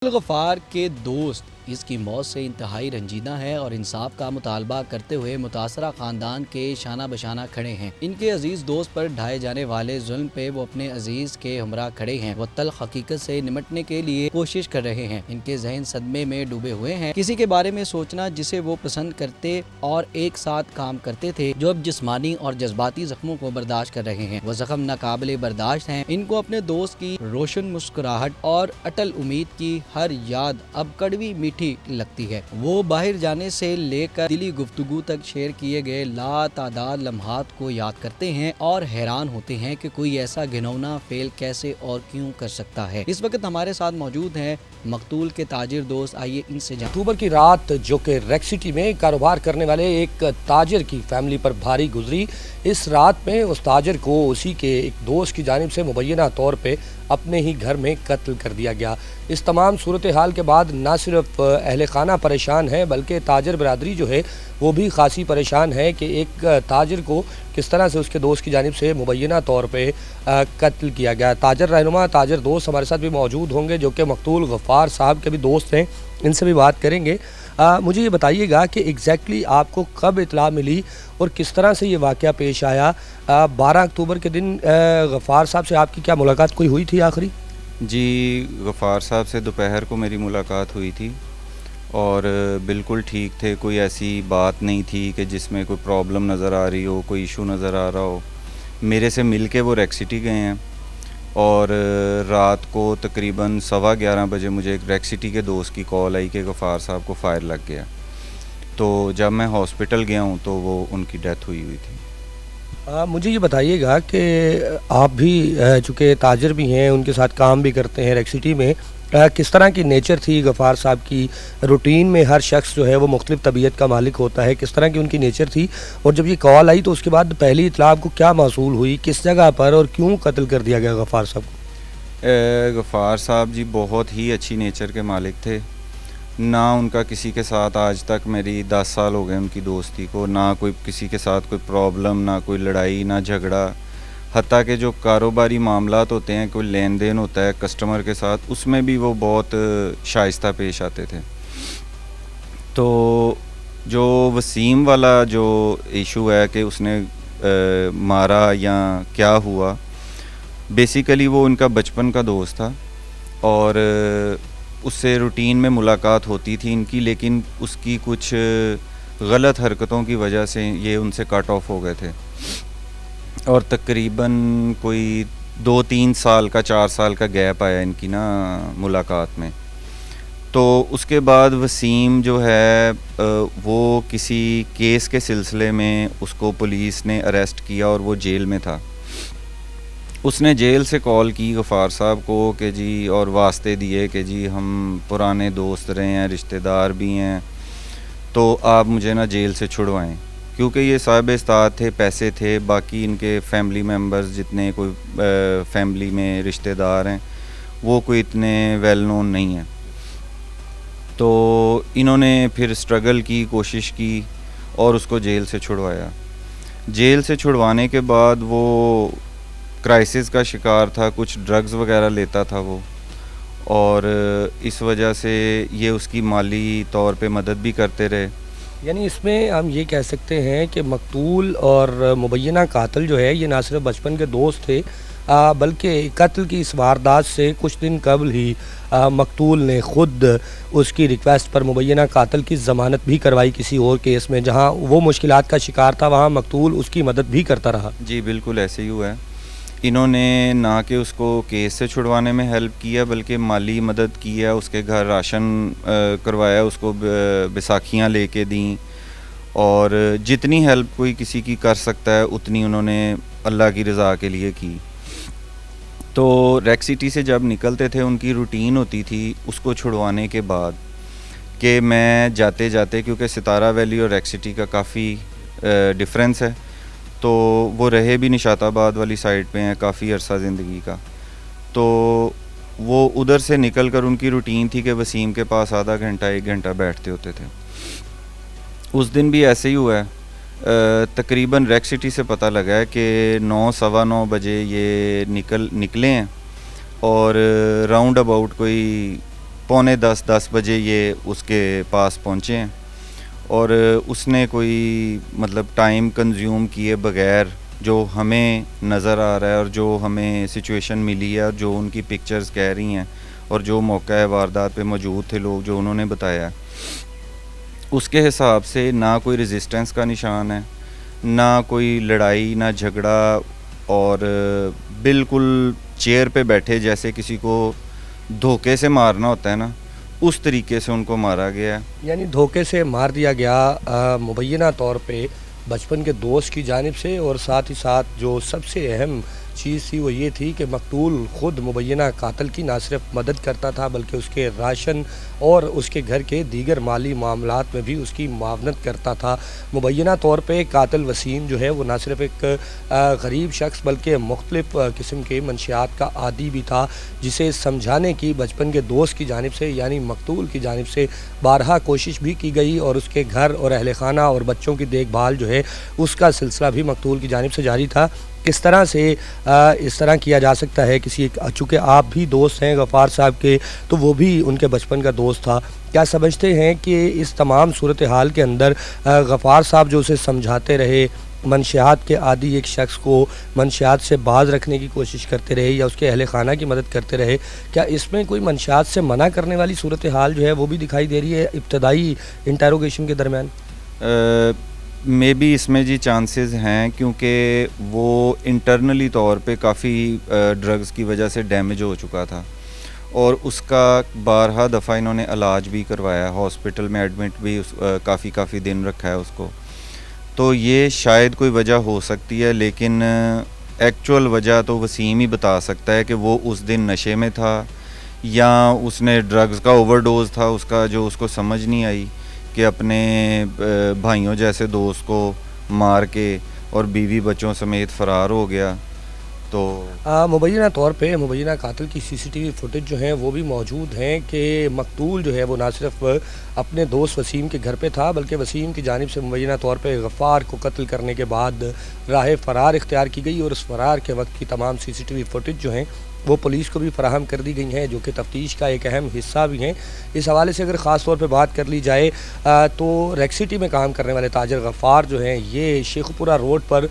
गफ़ार के दोस्त इसकी मौत से इंतहाई रंजीदा है और इंसाफ का मुतालबा करते हुए मुतासरा ख़ानदान के शाना बशाना खड़े हैं। इनके अजीज़ दोस्त पर ढाए जाने वाले जुल्म पे वो अपने अजीज़ के हमरा खड़े हैं। वो तल्ख़ हकीकत से निमटने के लिए कोशिश कर रहे हैं। इनके जहन सदमे में डूबे हुए हैं। किसी के बारे में सोचना जिसे वो पसंद करते और एक साथ काम करते थे, जो अब जिस्मानी और जज्बाती ज़ख्मों को बर्दाश्त कर रहे हैं। वो ज़ख्म नाकाबिले बर्दाश्त हैं। इनको अपने दोस्त की रोशन मुस्कुराहट और अटल उम्मीद की हर याद अब कड़वी मीठी लगती है। वो बाहर जाने से लेकर दिली गुफ्तगू तक शेयर किए गए लातादाद लम्हात को याद करते हैं और हैरान होते हैं कि कोई ऐसा घिनौना फेल कैसे और क्यों कर सकता है। इस वक्त हमारे साथ मौजूद हैं मकतूल के ताजिर दोस्त, आइए इनसे जान। अक्टूबर की रात जो कि रेक्सिटी में कारोबार करने वाले एक ताजिर की फैमिली पर भारी गुजरी। इस रात में उस ताजिर को उसी के एक दोस्त की जानिब से मुबैना तौर पे अपने ही घर में कत्ल कर दिया गया। इस तमाम सूरत हाल के बाद न सिर्फ अहल खाना परेशान है बल्कि ताजिर बरादरी जो है वो भी खासी परेशान है कि एक ताजिर को किस तरह से उसके दोस्त की जानिब से मुबैना तौर पे कत्ल किया गया। ताजिर रहनुमा, ताजिर दोस्त हमारे साथ भी मौजूद होंगे जो कि मकतूल गफ़ार साहब के भी दोस्त हैं, इनसे भी बात करेंगे। मुझे ये बताइएगा कि एग्जैक्टली आपको कब इतला मिली और किस तरह से ये वाक़या पेश आया। 12 अक्टूबर के दिन गफ़ार साहब से आपकी क्या मुलाकात कोई हुई थी आखिरी? जी, गफ़ार साहब से दोपहर को मेरी मुलाकात हुई थी और बिल्कुल ठीक थे। कोई ऐसी बात नहीं थी कि जिसमें कोई प्रॉब्लम नज़र आ रही हो, कोई इशू नज़र आ रहा हो। मेरे से मिल के वो रेक्सिटी गए हैं और रात को तकरीबन 11:15 बजे मुझे एक रेक्सिटी के दोस्त की कॉल आई कि गफ़ार साहब को फायर लग गया। तो जब मैं हॉस्पिटल गया हूँ तो वो उनकी डेथ हुई थी। मुझे ये बताइएगा कि आप भी चूँकि ताजिर भी हैं, उनके साथ काम भी करते हैं रेक्सिटी में, किस तरह की नेचर थी गफ़ार साहब की? रूटीन में हर शख्स जो है वो मुख्तलिफ तबीयत का मालिक होता है, किस तरह की उनकी नेचर थी? और जब ये कॉल आई तो उसके बाद पहली इत्तला आपको क्या मौसूल हुई, किस जगह पर और क्यों कत्ल कर दिया गया गफ़ार साहब को? गफ़ार साहब जी बहुत ही अच्छी नेचर के मालिक थे। ना उनका किसी के साथ आज तक, मेरी 10 साल हो गए उनकी दोस्ती को, ना कोई किसी के साथ कोई प्रॉब्लम, ना कोई लड़ाई, ना झगड़ा। हत्ता कि जो कारोबारी मामलात होते हैं, कोई लेन देन होता है कस्टमर के साथ, उसमें भी वो बहुत शाइस्ता पेश आते थे। तो जो वसीम वाला जो इशू है कि उसने मारा या क्या हुआ, बेसिकली वो उनका बचपन का दोस्त था और उससे रूटीन में मुलाकात होती थी इनकी, लेकिन उसकी कुछ गलत हरकतों की वजह से ये उनसे कट ऑफ हो गए थे और तकरीबन कोई 2-3 साल का 4 साल का गैप आया इनकी ना मुलाकात में। तो उसके बाद वसीम जो है वो किसी केस के सिलसिले में उसको पुलिस ने अरेस्ट किया और वो जेल में था। उसने जेल से कॉल की गफ़ार साहब को कि जी, और वास्ते दिए कि जी हम पुराने दोस्त रहे हैं, रिश्तेदार भी हैं, तो आप मुझे ना जेल से छुड़वाएं, क्योंकि ये साहिब इस्तात थे, पैसे थे, बाकी इनके फैमिली मेम्बर्स जितने कोई फैमिली में रिश्तेदार हैं वो कोई इतने वेल नोन नहीं हैं। तो इन्होंने फिर स्ट्रगल की, कोशिश की और उसको जेल से छुड़वाया। जेल से छुड़वाने के बाद वो क्राइसिस का शिकार था, कुछ ड्रग्स वगैरह लेता था वो, और इस वजह से ये उसकी माली तौर पे मदद भी करते रहे। यानी इसमें हम ये कह सकते हैं कि मकतूल और मुबैना कातिल जो है ये ना सिर्फ बचपन के दोस्त थे, बल्कि कत्ल की इस वारदात से कुछ दिन कबल ही मकतूल ने ख़ुद उसकी रिक्वेस्ट पर मुबैना कातिल की ज़मानत भी करवाई किसी और केस में, जहां वो मुश्किलात का शिकार था, वहां मकतूल उसकी मदद भी करता रहा। जी बिल्कुल ऐसे ही हुआ है। इन्होंने ना कि उसको केस से छुड़वाने में हेल्प किया, बल्कि माली मदद की है, उसके घर राशन करवाया, उसको बैसाखियाँ लेके दी, और जितनी हेल्प कोई किसी की कर सकता है उतनी उन्होंने अल्लाह की रज़ा के लिए की। तो रेक सिटी से जब निकलते थे उनकी रूटीन होती थी उसको छुड़वाने के बाद कि मैं जाते जाते, क्योंकि सितारा वैली और रेक सिटी का काफ़ी डिफरेंस है, तो वो रहे भी निशाताबाद वाली साइड पे हैं काफ़ी अरसा ज़िंदगी का, तो वो उधर से निकल कर उनकी रूटीन थी कि वसीम के पास आधा घंटा 1 घंटा बैठते होते थे। उस दिन भी ऐसे ही हुआ है। तकरीबन रेक सिटी से पता लगा है कि 9 सवा 9 बजे ये निकले हैं और राउंड अबाउट कोई 9:45-10 बजे ये उसके पास पहुँचे हैं, और उसने कोई मतलब टाइम कंज्यूम किए बगैर जो हमें नज़र आ रहा है और जो हमें सिचुएशन मिली है और जो उनकी पिक्चर्स कह रही हैं और जो मौका वारदात पे मौजूद थे लोग जो उन्होंने बताया, उसके हिसाब से ना कोई रेजिस्टेंस का निशान है, ना कोई लड़ाई, ना झगड़ा, और बिल्कुल चेयर पे बैठे जैसे किसी को धोखे से मारना होता है ना, उस तरीके से उनको मारा गया है। यानी धोखे से मार दिया गया मुबैना तौर पे बचपन के दोस्त की जानिब से, और साथ ही साथ जो सबसे अहम चीज़ थी वो ये थी कि मकतूल ख़ुद मुबैना कातिल की ना सिर्फ मदद करता था बल्कि उसके राशन और उसके घर के दीगर माली मामलात में भी उसकी मुआवनत करता था। मुबैना तौर पे कातिल वसीम जो है वो ना सिर्फ एक गरीब शख्स बल्कि मुख्तलिफ़ किस्म के मंशियात का आदी भी था, जिसे समझाने की बचपन के दोस्त की जानिब से यानी मकतूल की जानिब से बारहा कोशिश भी की गई, और उसके घर और अहल खाना और बच्चों की देखभाल जो है उसका सिलसिला भी मकतूल की जानिब से जारी था। किस तरह से इस तरह किया जा सकता है किसी, चूँकि आप भी दोस्त हैं गफ़ार साहब के, तो वो भी उनके बचपन का दोस्त था, क्या समझते हैं कि इस तमाम सूरत हाल के अंदर गफ़ार साहब जो उसे समझाते रहे, मंशियात के आदी एक शख्स को मंशियात से बाज रखने की कोशिश करते रहे या उसके अहल खाना की मदद करते रहे, क्या इसमें कोई मंशियात से मना करने वाली सूरत हाल जो है वो भी दिखाई दे रही है इब्तदाई इंटरोगेशन के दरमियान? मे बी इसमें जी चांसेस हैं, क्योंकि वो इंटरनली तौर पे काफ़ी ड्रग्स की वजह से डैमेज हो चुका था और उसका बारहा दफ़ा इन्होंने इलाज भी करवाया, हॉस्पिटल में एडमिट भी काफ़ी दिन रखा है उसको। तो ये शायद कोई वजह हो सकती है, लेकिन एक्चुअल वजह तो वसीम ही बता सकता है कि वो उस दिन नशे में था یا اس نے ڈرگز کا اوور ڈوز تھا اس کا جو اس کو سمجھ نہیں آئی کہ اپنے بھائیوں جیسے دوست کو مار کے اور بیوی بچوں سمیت فرار ہو گیا. تو مبینہ طور پہ مبینہ قاتل کی سی سی ٹی وی فوٹیج جو ہیں وہ بھی موجود ہیں کہ مقتول جو ہے وہ نہ صرف اپنے دوست وسیم کے گھر پہ تھا بلکہ وسیم کی جانب سے مبینہ طور پہ غفار کو قتل کرنے کے بعد راہ فرار اختیار کی گئی اور اس فرار کے وقت کی تمام سی سی ٹی وی فوٹیج جو ہیں وہ پولیس کو بھی فراہم کر دی گئی ہیں جو کہ تفتیش کا ایک اہم حصہ بھی ہیں. اس حوالے سے اگر خاص طور پہ بات کر لی جائے تو ریک سٹی میں کام کرنے والے تاجر غفار جو ہیں یہ شیخ پورہ روڈ پر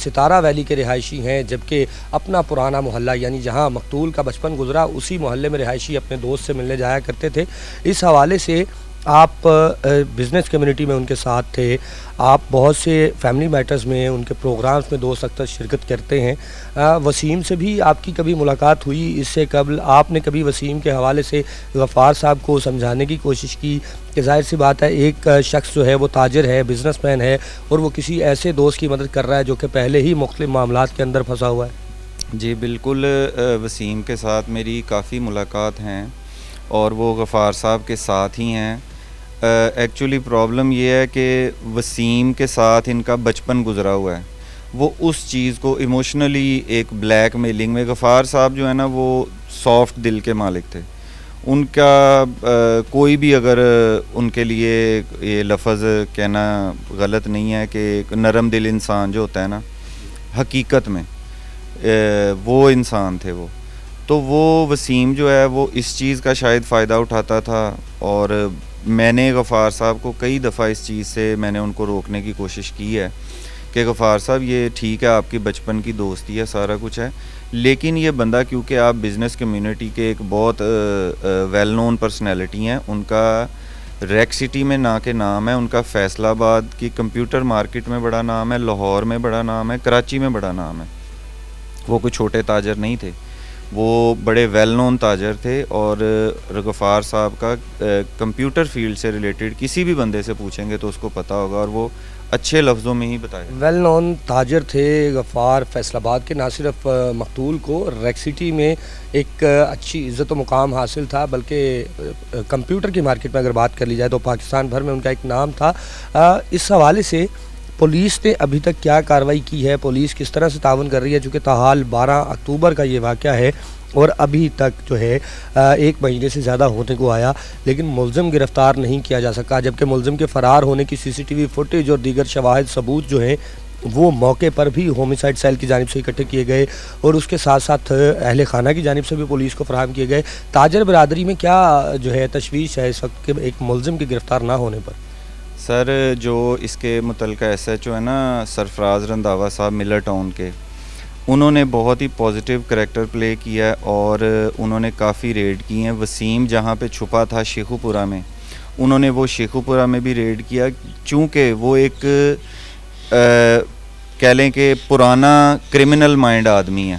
ستارہ ویلی کے رہائشی ہیں جبکہ اپنا پرانا محلہ یعنی جہاں مقتول کا بچپن گزرا اسی محلے میں رہائشی اپنے دوست سے ملنے جایا کرتے تھے. اس حوالے سے آپ بزنس کمیونٹی میں ان کے ساتھ تھے, آپ بہت سے فیملی میٹرز میں ان کے پروگرامز میں دوست اکثر شرکت کرتے ہیں. وسیم سے بھی آپ کی کبھی ملاقات ہوئی؟ اس سے قبل آپ نے کبھی وسیم کے حوالے سے غفار صاحب کو سمجھانے کی کوشش کی کہ ظاہر سی بات ہے ایک شخص جو ہے وہ تاجر ہے, بزنس مین ہے اور وہ کسی ایسے دوست کی مدد کر رہا ہے جو کہ پہلے ہی مختلف معاملات کے اندر پھنسا ہوا ہے؟ جی بالکل, وسیم کے ساتھ میری کافی ملاقات ہیں اور وہ غفار صاحب کے ساتھ ہی ہیں. ایکچولی پرابلم یہ ہے کہ وسیم کے ساتھ ان کا بچپن گزرا ہوا ہے, وہ اس چیز کو ایموشنلی ایک بلیک میلنگ میں, غفار صاحب جو ہے نا وہ سافٹ دل کے مالک تھے. ان کا کوئی بھی اگر ان کے لیے یہ لفظ کہنا غلط نہیں ہے کہ ایک نرم دل انسان جو ہوتا ہے نا حقیقت میں وہ انسان تھے وہ. تو وہ وسیم جو ہے وہ اس چیز کا شاید فائدہ اٹھاتا تھا اور میں نے غفار صاحب کو کئی دفعہ اس چیز سے میں نے ان کو روکنے کی کوشش کی ہے کہ غفار صاحب یہ ٹھیک ہے آپ کی بچپن کی دوستی ہے سارا کچھ ہے, لیکن یہ بندہ کیونکہ آپ بزنس کمیونٹی کے ایک بہت ویل نون پرسنالٹی ہیں, ان کا ریک سٹی میں نہ کے نام ہے, ان کا فیصل آباد کی کمپیوٹر مارکیٹ میں بڑا نام ہے, لاہور میں بڑا نام ہے, کراچی میں بڑا نام ہے. وہ کوئی چھوٹے تاجر نہیں تھے, وہ بڑے ویل نون تاجر تھے. اور غفار صاحب کا کمپیوٹر فیلڈ سے ریلیٹڈ کسی بھی بندے سے پوچھیں گے تو اس کو پتہ ہوگا اور وہ اچھے لفظوں میں ہی بتائے. ویل نون تاجر تھے غفار فیصل آباد کے, نہ صرف مقتول کو ریک سٹی میں ایک اچھی عزت و مقام حاصل تھا بلکہ کمپیوٹر کی مارکیٹ میں اگر بات کر لی جائے تو پاکستان بھر میں ان کا ایک نام تھا. اس حوالے سے پولیس نے ابھی تک کیا کارروائی کی ہے, پولیس کس طرح سے تعاون کر رہی ہے؟ چونکہ تاحال 12 اکتوبر کا یہ واقعہ ہے اور ابھی تک جو ہے 1 مہینے سے زیادہ ہونے کو آیا لیکن ملزم گرفتار نہیں کیا جا سکا, جبکہ ملزم کے فرار ہونے کی سی سی ٹی وی فوٹیج اور دیگر شواہد ثبوت جو ہیں وہ موقع پر بھی ہومیسائڈ سیل کی جانب سے اکٹھے کیے گئے اور اس کے ساتھ ساتھ اہل خانہ کی جانب سے بھی پولیس کو فراہم کیے گئے. تاجر برادری میں کیا جو ہے تشویش ہے اس وقت کے ایک ملزم کے گرفتار نہ ہونے پر؟ سر جو اس کے متعلقہ ایس ایچ او ہے نا سرفراز رنداوا صاحب ملر ٹاؤن کے, انہوں نے بہت ہی پازیٹیو کریکٹر پلے کیا اور انہوں نے کافی ریڈ کی ہیں. وسیم جہاں پہ چھپا تھا شیخو پورہ میں, انہوں نے وہ شیخو پورہ میں بھی ریڈ کیا چونکہ وہ ایک کہہ لیں کہ پرانا کرمنل مائنڈ آدمی ہے,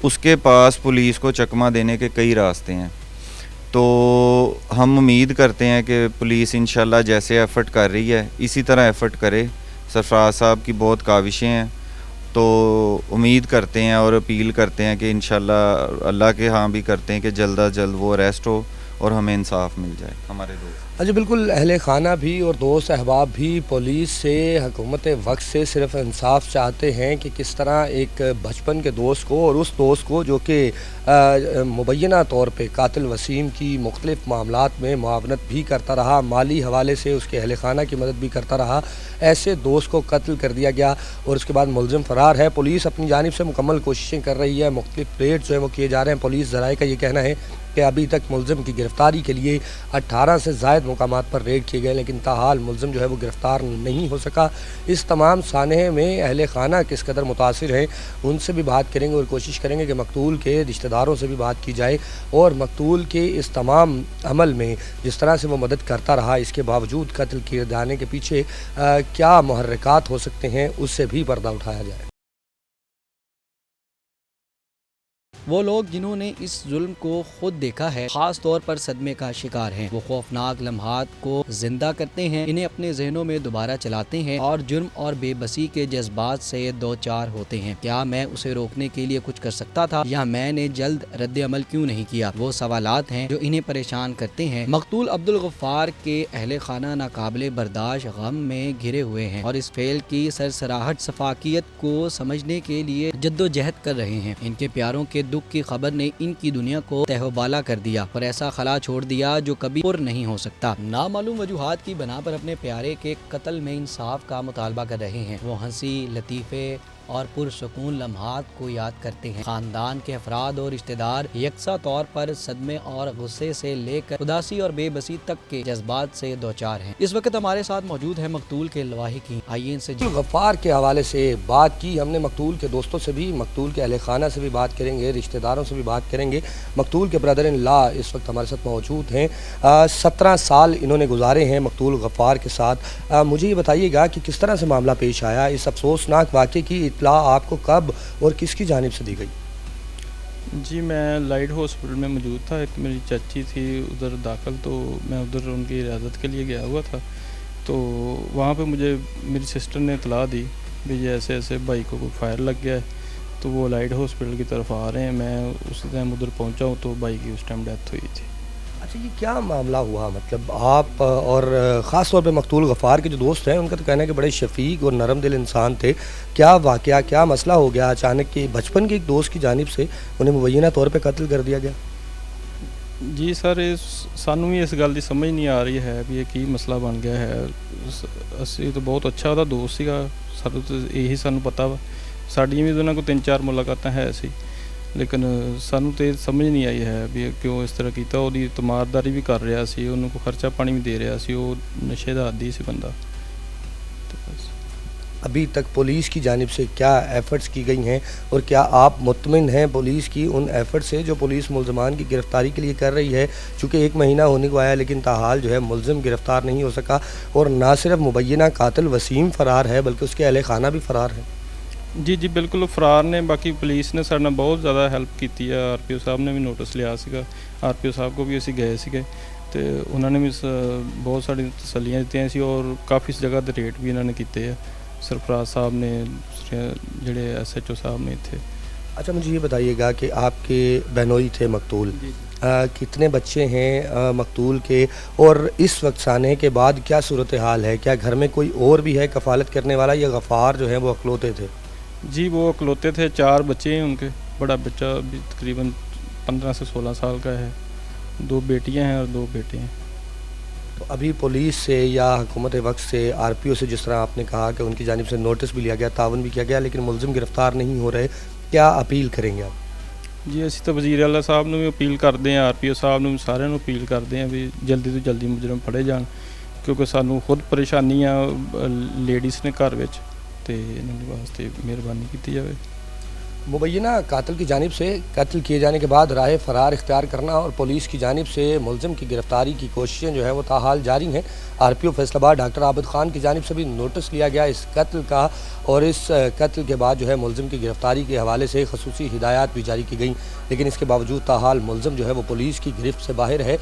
اس کے پاس پولیس کو چکمہ دینے کے کئی راستے ہیں. تو ہم امید کرتے ہیں کہ پولیس انشاءاللہ جیسے ایفرٹ کر رہی ہے اسی طرح ایفرٹ کرے. سرفراز صاحب کی بہت کاوشیں ہیں تو امید کرتے ہیں اور اپیل کرتے ہیں کہ انشاءاللہ اللہ کے ہاں بھی کرتے ہیں کہ جلد از جلد وہ اریسٹ ہو اور ہمیں انصاف مل جائے ہمارے دوست. اچھا بالکل, اہل خانہ بھی اور دوست احباب بھی پولیس سے حکومت وقت سے صرف انصاف چاہتے ہیں کہ کس طرح ایک بچپن کے دوست کو اور اس دوست کو جو کہ مبینہ طور پہ قاتل وسیم کی مختلف معاملات میں معاونت بھی کرتا رہا, مالی حوالے سے اس کے اہل خانہ کی مدد بھی کرتا رہا, ایسے دوست کو قتل کر دیا گیا اور اس کے بعد ملزم فرار ہے. پولیس اپنی جانب سے مکمل کوششیں کر رہی ہے, مختلف ریڈ جو ہیں وہ کیے جا رہے ہیں. پولیس ذرائع کا یہ کہنا ہے کہ ابھی تک ملزم کی گرفتاری کے لیے 18 سے زائد مقامات پر ریڈ کیے گئے لیکن تاحال ملزم جو ہے وہ گرفتار نہیں ہو سکا. اس تمام سانحے میں اہل خانہ کس قدر متاثر ہیں ان سے بھی بات کریں گے اور کوشش کریں گے کہ مقتول کے رشتہ داروں سے بھی بات کی جائے اور مقتول کے اس تمام عمل میں جس طرح سے وہ مدد کرتا رہا اس کے باوجود قتل کیے جانے کے پیچھے کیا محرکات ہو سکتے ہیں اس سے بھی پردہ اٹھایا جائے. वो लोग जिन्होंने इस जुल्म को खुद देखा है खास तौर पर सदमे का शिकार हैं। वो खौफनाक लम्हात को जिंदा करते हैं, इन्हें अपने जहनों में दोबारा चलाते हैं और जुर्म और बेबसी के जज्बात से दो चार होते हैं। क्या मैं उसे रोकने के लिए कुछ कर सकता था या मैंने जल्द रद्द अमल क्यों नहीं किया? वो सवालात हैं जो इन्हें परेशान करते हैं। मकतूल अब्दुल गफ्फार के अहले खाना नाकाबिले बर्दाश्त गम में घिरे हुए हैं और इस फेल की सरसराहट सफाकियत को समझने के लिए जद्दोजहद कर रहे हैं। इनके प्यारों के दुख की खबर ने इनकी दुनिया को तहबाला कर दिया और ऐसा खला छोड़ दिया जो कभी पुर नहीं हो सकता। नामालूम वजूहात की बना पर अपने प्यारे के कत्ल में इंसाफ का मुतालबा कर रहे हैं। वो हंसी लतीफ़े और पुरसकून लम्हात को याद करते हैं। खानदान के अफराद और रिश्तेदार यकसा तौर पर सदमे और गुस्से से लेकर उदासी और बेबसी तक के जज्बात से दो चार हैं। इस वक्त हमारे साथ मौजूद है मकतूल के लवाहिकीन। आइए इनसे गफ्फार के हवाले से बात की हमने, मकतूल के दोस्तों से भी, मकतूल के अहले खाना से भी बात करेंगे, रिश्तेदारों से भी बात करेंगे। मकतूल के ब्रदर इन लॉ इस वक्त हमारे साथ मौजूद हैं। 17 साल इन्होंने गुजारे हैं मकतूल गफ्फार के साथ। मुझे ये बताइएगा कि किस तरह से मामला पेश आया, इस अफसोसनाक वाक़े की इत्तला आपको कब और किसकी जानिब से दी गई? जी मैं लाइट हॉस्पिटल में मौजूद था। एक मेरी चाची थी उधर दाखिल, तो मैं उधर उनकी इजाज़त के लिए गया हुआ था। तो वहाँ पे मुझे मेरी सिस्टर ने इतला दी भी ये ऐसे ऐसे भाई को कोई फायर लग गया है, तो वो लाइट हॉस्पिटल की तरफ आ रहे हैं। मैं उसी टाइम उधर पहुँचा हूँ तो भाई की उस टाइम डेथ हुई थी। अच्छा, ये क्या मामला हुआ? मतलब आप और ख़ास तौर पे मकतूल गफ्फार के जो दोस्त हैं उनका तो कहना है कि बड़े शफीक और नरम दिल इंसान थे। क्या वाक़या, क्या मसला हो गया अचानक कि बचपन के एक दोस्त की जानिब से उन्हें मुबैना तौर पे कत्ल कर दिया गया? जी सर, सानू भी इस गल की समझ नहीं आ रही है भी ये की मसला बन गया है। असी तो बहुत अच्छा ਉਹਦਾ दोस्त ਸੀਗਾ, ਸਾਨੂੰ तो यही सानू पता वा। साड़ियाँ भी ਉਹਨਾਂ को 3-4 मुलाकातें है सी, लेकिन सानू तो समझ नहीं आई है भी क्यों इस तरह किया। ਉਹਦੀ ਤਮਾਰਦਾਰੀ भी कर रहा सी, ਉਹਨੂੰ को खर्चा पानी भी दे रहा सी, ਉਹ नशे ਦਾ आदी सी बंदा। अभी तक पुलिस की जानिब से क्या एफ़र्ट्स की गई हैं और क्या आप मुतमिन हैं पुलिस की उन एफ़र्ट से जो पुलिस मुल्ज़मान की गिरफ़्तारी के लिए कर रही है? चूँकि 1 महीना होने को आया लेकिन ताहाल जो है मुल्ज़िम गिरफ़्तार नहीं हो सका और ना सिर्फ मुबैना कातिल वसीम फ़रार है बल्कि उसके अहले खाना भी फ़रार है। जी जी बिल्कुल फरार ने। बाकी पुलिस ने साडे नाल बहुत ज़्यादा हैल्प की है। RPO साहब ने भी नोटिस लिया सीगा, RPO साहब को भी असीं गए सीगे तो उन्होंने भी बहुत सारी तसल्लियाँ दित्तियां सी और काफ़ी जगह के रेट भी इन्होंने किए हैं। सरफराज साहब ने, जोड़े SHO साहब ने थे। अच्छा, मुझे ये बताइएगा कि आपके बहनोई थे मकतूल, कितने बच्चे हैं मकतूल के और इस वक्त साने के बाद क्या सूरत हाल है? क्या घर में कोई और भी है कफ़ालत करने वाला या गफ़ार जो है वो अकलौते थे? जी वो अकलौते थे। 4 बच्चे हैं उनके। बड़ा बच्चा भी तकरीबन 15 से 16 साल का है, 2 बेटियां हैं और 2 बेटे हैं। तो अभी पुलिस से या हुकूमत वक्त से, RPO से, जिस तरह आपने कहा कि उनकी जानिब से नोटिस भी लिया गया, तावन भी किया गया, लेकिन मुल्ज़िम गिरफ़्तार नहीं हो रहे, क्या अपील करेंगे आप? जी असी तो वज़ीर आला साहब ने भी अपील करते हैं, RPO साहब ने सारे नूं अपील करते हैं भी जल्दी तो जल्दी मुजरम फड़े जान, क्योंकि सानू खुद परेशानी आ लेडीज़ ने घर विच, ते इन्हां वास्ते मेहरबानी की जाए। मुबैना कातिल की जानिब से कत्ल किए जाने के बाद राह फ़रार इख्तियार करना और पुलिस की जानिब से मुल्ज़िम की गिरफ़्तारी की कोशिशें जो है वो ताहाल जारी हैं। RPO फैसलाबाद डॉक्टर आबिद ख़ान की जानिब से भी नोटिस लिया गया इस कत्ल का और इस कत्ल के बाद जो है मुल्ज़िम की गिरफ़्तारी के हवाले से ख़ुसूसी हिदायत भी जारी की गई, लेकिन इसके बावजूद ताहाल मुल्ज़िम जो है वो पुलिस की गिरफ्त से बाहर है।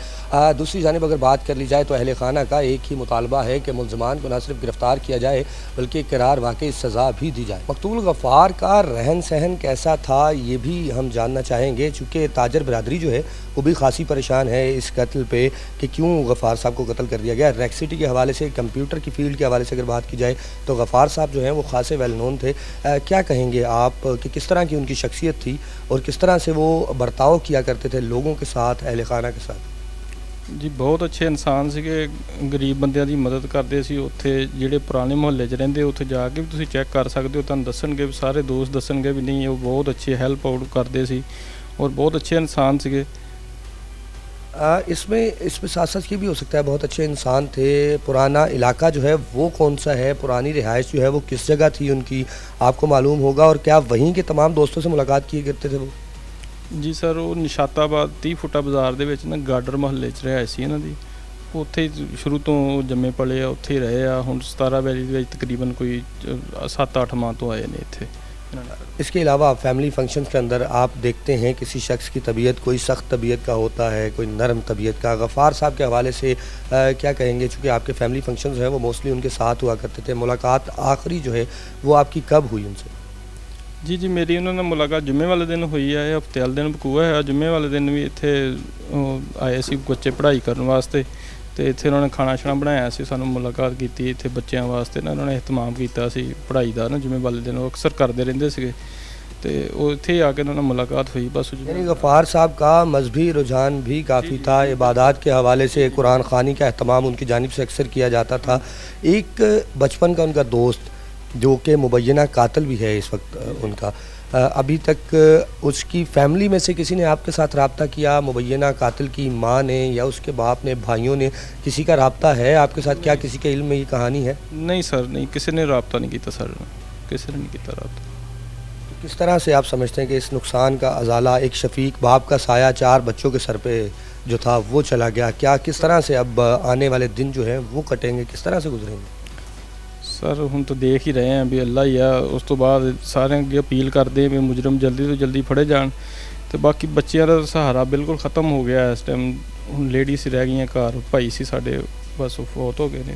दूसरी जानिब अगर बात कर ली जाए तो अहले खाना का एक ही मुतालबा है कि मुल्ज़मान को न सिर्फ गिरफ़्तार किया जाए बल्कि करार वाकई सज़ा भी दी जाए। मकतूल गफ्फार का रहन सहन कैसा था ये भी हम जानना चाहेंगे, चूँकि ताजर बरादरी जो है वो भी खासी परेशान है इस कत्ल पे कि क्यों गफ्फार साहब को कत्ल कर दिया गया। रेक्सिटी के हवाले से, कंप्यूटर की फील्ड के हवाले से अगर बात की जाए तो गफ्फार साहब जो हैं वो खासे वेल नोन थे। क्या कहेंगे आप कि किस तरह की उनकी शख्सियत थी और किस तरह से वो बर्ताव किया करते थे लोगों के साथ, अहले खाना के साथ? जी बहुत अच्छे इंसान सीगे, गरीब बंदियां दी मदद करते सी। उत्थे जिहड़े पुराने मुहल्ले च रहिंदे उत्थे जाके भी तुसीं चैक कर सकते हो, तुहानूं दस्सणगे भी, सारे दोस्त दस्सणगे भी नहीं वो बहुत अच्छे हेल्प आउट करते सी और बहुत अच्छे इंसान सीगे। इसमें साथ साथ ये भी हो सकता है बहुत अच्छे इंसान थे। पुराना इलाका जो है वो कौन सा है, पुरानी रिहाइश जो है वो किस जगह थी उनकी, आपको मालूम होगा, और क्या वहीं के तमाम दोस्तों से मुलाकात किए करते थे वो? जी सर, वो निशाताबाद 30 फुटा बाज़ार दे विच ना गाडर महल्ले च रिहाइश सी इन्हां दी। उत्थे शुरू तो जम्मे पले आ, उत्थे ही रहे आ। हुण 17 वैली दे विच तकरीबन कोई 7-8 माह तो आए ने इत्थे। انہوں نے۔ اس کے علاوہ فیملی فنکشنز کے اندر آپ دیکھتے ہیں کسی شخص کی طبیعت کوئی سخت طبیعت کا ہوتا ہے، کوئی نرم طبیعت کا. غفار صاحب کے حوالے سے کیا کہیں گے؟ چونکہ آپ کے فیملی فنکشنز ہیں وہ موسٹلی ان کے ساتھ ہوا کرتے تھے. ملاقات آخری جو ہے وہ آپ کی کب ہوئی ان سے؟ جی میری ਉਹਨਾਂ ਨਾਲ ਮੁਲਾਕਾਤ ਜੁਮੇ ਵਾਲੇ ਦਿਨ ਹੋਈ ਹੈ. ਹਫਤੇ ਵਾਲੇ ਦਿਨ ਬਕੂਆ ਹੈ. ਜੁਮੇ ਵਾਲੇ ਦਿਨ ਵੀ ਇੱਥੇ ਆਏ ਸੀ ਬੱਚੇ ਪੜ੍ਹਾਈ ਕਰਨ ਵਾਸਤੇ, ਤੇ ਇੱਥੇ ਉਹਨਾਂ ਨੇ ਖਾਣਾ ਛਾਣਾ ਬਣਾਇਆ ਸੀ, ਸਾਨੂੰ ਮੁਲਾਕਾਤ ਕੀਤੀ ਇੱਥੇ ਬੱਚਿਆਂ ਵਾਸਤੇ ਨਾ, ਉਹਨਾਂ ਨੇ ihtimam ਕੀਤਾ ਸੀ ਪੜ੍ਹਾਈ ਦਾ ਨਾ. ਜੁਮੇ ਵਾਲੇ ਦਿਨ ਉਹ ਅਕਸਰ ਕਰਦੇ ਰਹਿੰਦੇ ਸੀਗੇ, ਤੇ ਉਹ ਇੱਥੇ ਆ ਕੇ ਉਹਨਾਂ ਨਾਲ ਮੁਲਾਕਾਤ ہوئی بس. یعنی غفار صاحب کا مذہبی رجحان بھی کافی تھا، عبادات کے حوالے سے قرآن خوانی کا اہتمام ان کی جانب سے اکثر کیا جاتا تھا. ایک بچپن کا ان کا دوست جو کہ مبینہ قاتل بھی ہے اس وقت ان کا، ابھی تک اس کی فیملی میں سے کسی نے آپ کے ساتھ رابطہ کیا؟ مبینہ قاتل کی ماں نے یا اس کے باپ نے، بھائیوں نے، کسی کا رابطہ ہے آپ کے ساتھ؟ کیا کسی کے علم میں یہ کہانی ہے؟ ਨਹੀਂ ਸਰ, ਨਹੀਂ ਕਿਸੇ ਨੇ ਰਾਬਤਾ ਨਹੀਂ ਕੀਤਾ ਸਾਡੇ ਨਾਲ, ਕਿਸੇ ਨੇ ਨਹੀਂ ਕੀਤਾ ਰਾਬਤਾ. کس طرح سے آپ سمجھتے ہیں کہ اس نقصان کا ازالہ ایک شفیق باپ کا سایہ 4 بچوں کے سر پہ جو تھا وہ چلا گیا، کیا کس طرح سے اب آنے والے دن جو ہیں وہ کٹیں گے، کس طرح سے گزریں گے؟ ਸਰ ਹੁਣ ਤਾਂ ਦੇਖ ਹੀ ਰਹੇ ਹਾਂ ਵੀ ਅੱਲਾ ਹੀ ਆ. ਉਸ ਤੋਂ ਬਾਅਦ ਸਾਰਿਆਂ ਅੱਗੇ ਅਪੀਲ ਕਰਦੇ ਵੀ ਮੁਜਰਮ ਜਲਦੀ ਤੋਂ ਜਲਦੀ ਫੜੇ ਜਾਣ, ਤੇ ਬਾਕੀ ਬੱਚਿਆਂ ਦਾ ਸਹਾਰਾ ਬਿਲਕੁਲ ਖਤਮ ਹੋ ਗਿਆ ਇਸ ਟਾਈਮ. ਹੁਣ ਲੇਡੀਜ਼ ਰਹਿ ਗਈਆਂ ਘਰ, ਭਾਈ ਸੀ ਸਾਡੇ ਬਸ ਉਹ ਫੌਤ ਹੋ گئے ਨੇ.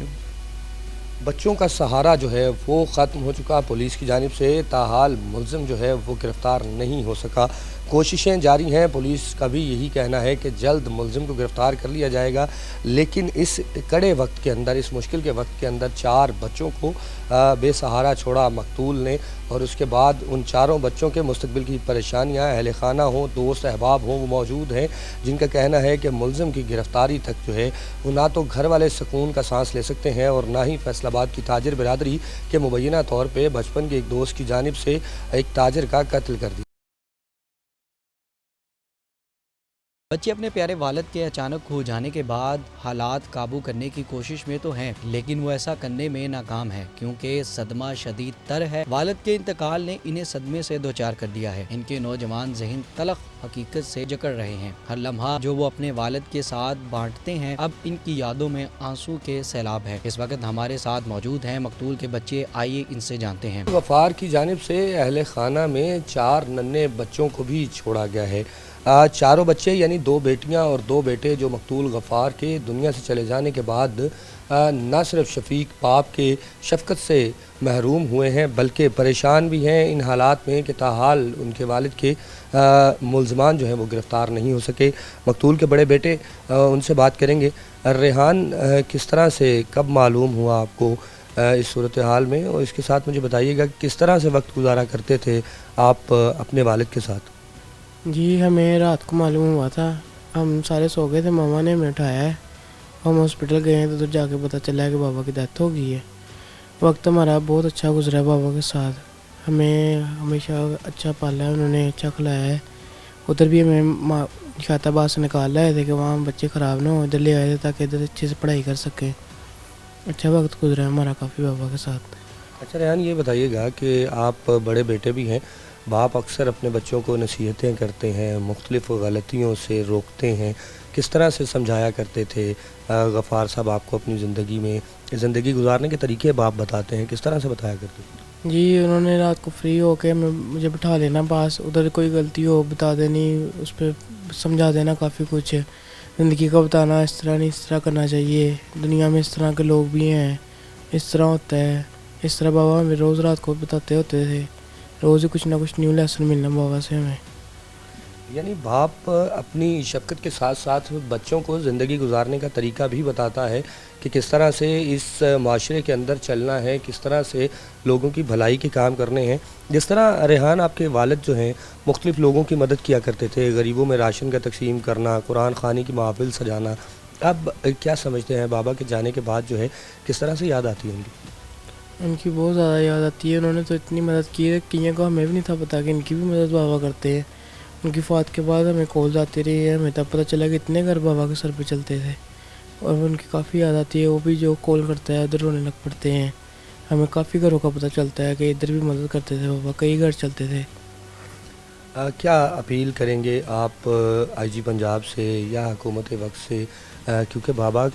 بچوں کا سہارا جو ہے وہ ختم ہو چکا پولیس کی جانب سے، تاحال ملزم جو ہے وہ گرفتار نہیں ہو سکا. کوششیں جاری ہیں، پولیس کا بھی یہی کہنا ہے کہ جلد ملزم کو گرفتار کر لیا جائے گا، لیکن اس کڑے وقت کے اندر، اس مشکل کے وقت کے اندر 4 بچوں کو بے سہارا چھوڑا مقتول نے، اور اس کے بعد ان 4 بچوں کے مستقبل کی پریشانیاں، اہل خانہ ہوں، دوست احباب ہوں، وہ موجود ہیں جن کا کہنا ہے کہ ملزم کی گرفتاری تک جو ہے وہ نہ تو گھر والے سکون کا سانس لے سکتے ہیں اور نہ ہی فیصل آباد کی تاجر برادری کے مبینہ طور پہ بچپن کے ایک دوست کی جانب سے ایک تاجر کا قتل کر دیا. بچے اپنے پیارے والد کے اچانک کھو جانے کے بعد حالات قابو کرنے کی کوشش میں تو ہیں، لیکن وہ ایسا کرنے میں ناکام ہے کیونکہ صدمہ شدید تر ہے. والد کے انتقال نے انہیں صدمے سے دوچار کر دیا ہے. ان کے نوجوان ذہن تلخ حقیقت سے جکڑ رہے ہیں. ہر لمحہ جو وہ اپنے والد کے ساتھ بانٹتے ہیں اب ان کی یادوں میں آنسو کے سیلاب ہے. اس وقت ہمارے ساتھ موجود ہیں مقتول کے بچے، آئیے ان سے جانتے ہیں. غفار کی جانب سے اہل خانہ میں 4 ننھے بچوں کو بھی چھوڑا گیا ہے. 4 بچے یعنی 2 بیٹیاں اور 2 بیٹے جو مقتول غفار کے دنیا سے چلے جانے کے بعد نہ صرف شفیق باپ کے شفقت سے محروم ہوئے ہیں بلکہ پریشان بھی ہیں ان حالات میں کہ تاحال ان کے والد کے ملزمان جو ہیں وہ گرفتار نہیں ہو سکے. مقتول کے بڑے بیٹے، ان سے بات کریں گے. ریحان، کس طرح سے کب معلوم ہوا آپ کو اس صورتحال میں، اور اس کے ساتھ مجھے بتائیے گا کس طرح سے وقت گزارا کرتے تھے آپ اپنے والد کے ساتھ؟ جی ہمیں رات کو معلوم ہوا تھا، ہم سارے سو گئے تھے، ماما نے ہمیں اٹھایا ہے. ہم ہاسپٹل گئے ہیں تو ادھر جا کے پتہ چلا ہے کہ بابا کی ڈیتھ ہو گئی ہے. وقت ہمارا بہت اچھا گزرا ہے بابا کے ساتھ. ہمیں ہمیشہ اچھا پالا ہے انہوں نے، اچھا کھلایا ہے. ادھر بھی ہمیں خیات آباد سے نکال لائے تھے کہ وہاں بچے خراب نہ ہوں، ادھر لے آئے تھے تاکہ ادھر اچھے سے پڑھائی کر سکیں. اچھا وقت گزرا ہے ہمارا کافی بابا کے ساتھ. اچھا ریحان، یہ بتائیے گا کہ آپ بڑے بیٹے بھی ہیں، باپ اکثر اپنے بچوں کو نصیحتیں کرتے ہیں، مختلف غلطیوں سے روکتے ہیں، کس طرح سے سمجھایا کرتے تھے غفار صاحب آپ کو اپنی زندگی گزارنے کے طریقے باپ بتاتے ہیں، کس طرح سے بتایا کرتے تھے؟ جی انہوں نے رات کو فری ہو کے مجھے بٹھا لینا پاس، ادھر کوئی غلطی ہو بتا دینی، اس پہ سمجھا دینا کافی کچھ. زندگی کا بتانا، اس طرح نہیں، اس طرح کرنا چاہیے، دنیا میں اس طرح کے لوگ بھی ہیں، اس طرح ہوتا ہے، اس طرح بابا ہمیں روز رات کو بتاتے ہوتے تھے. روز ہی کچھ نہ کچھ نیو لیسن ملنا بابا سے ہمیں. یعنی باپ اپنی شفقت کے ساتھ ساتھ بچوں کو زندگی گزارنے کا طریقہ بھی بتاتا ہے کہ کس طرح سے اس معاشرے کے اندر چلنا ہے، کس طرح سے لوگوں کی بھلائی کے کام کرنے ہیں. جس طرح ریحان آپ کے والد جو ہیں مختلف لوگوں کی مدد کیا کرتے تھے، غریبوں میں راشن کا تقسیم کرنا، قرآن خوانی کی محافل سجانا، اب کیا سمجھتے ہیں بابا کے جانے کے بعد جو ہے کس طرح سے یاد آتی ہے ان کی؟ ان کی بہت زیادہ یاد آتی ہے. انہوں نے تو اتنی مدد کی ہے کہ کو ہمیں بھی نہیں تھا پتا کہ ان کی بھی مدد بابا کرتے ہیں. ان کی فوت کے بعد ہمیں کالز آتی رہی ہے، ہمیں تب پتہ چلا کہ اتنے گھر بابا کے سر پہ چلتے تھے، اور ان کی کافی یاد آتی ہے. وہ بھی جو کال کرتا ہے ادھر رونے لگ پڑتے ہیں. ہمیں کافی گھروں کا پتہ چلتا ہے کہ ادھر بھی مدد کرتے تھے بابا، کئی گھر چلتے تھے. کیا اپیل کریں گے آپ آئی جی پنجاب سے یا حکومت وقت سے، کیونکہ بابا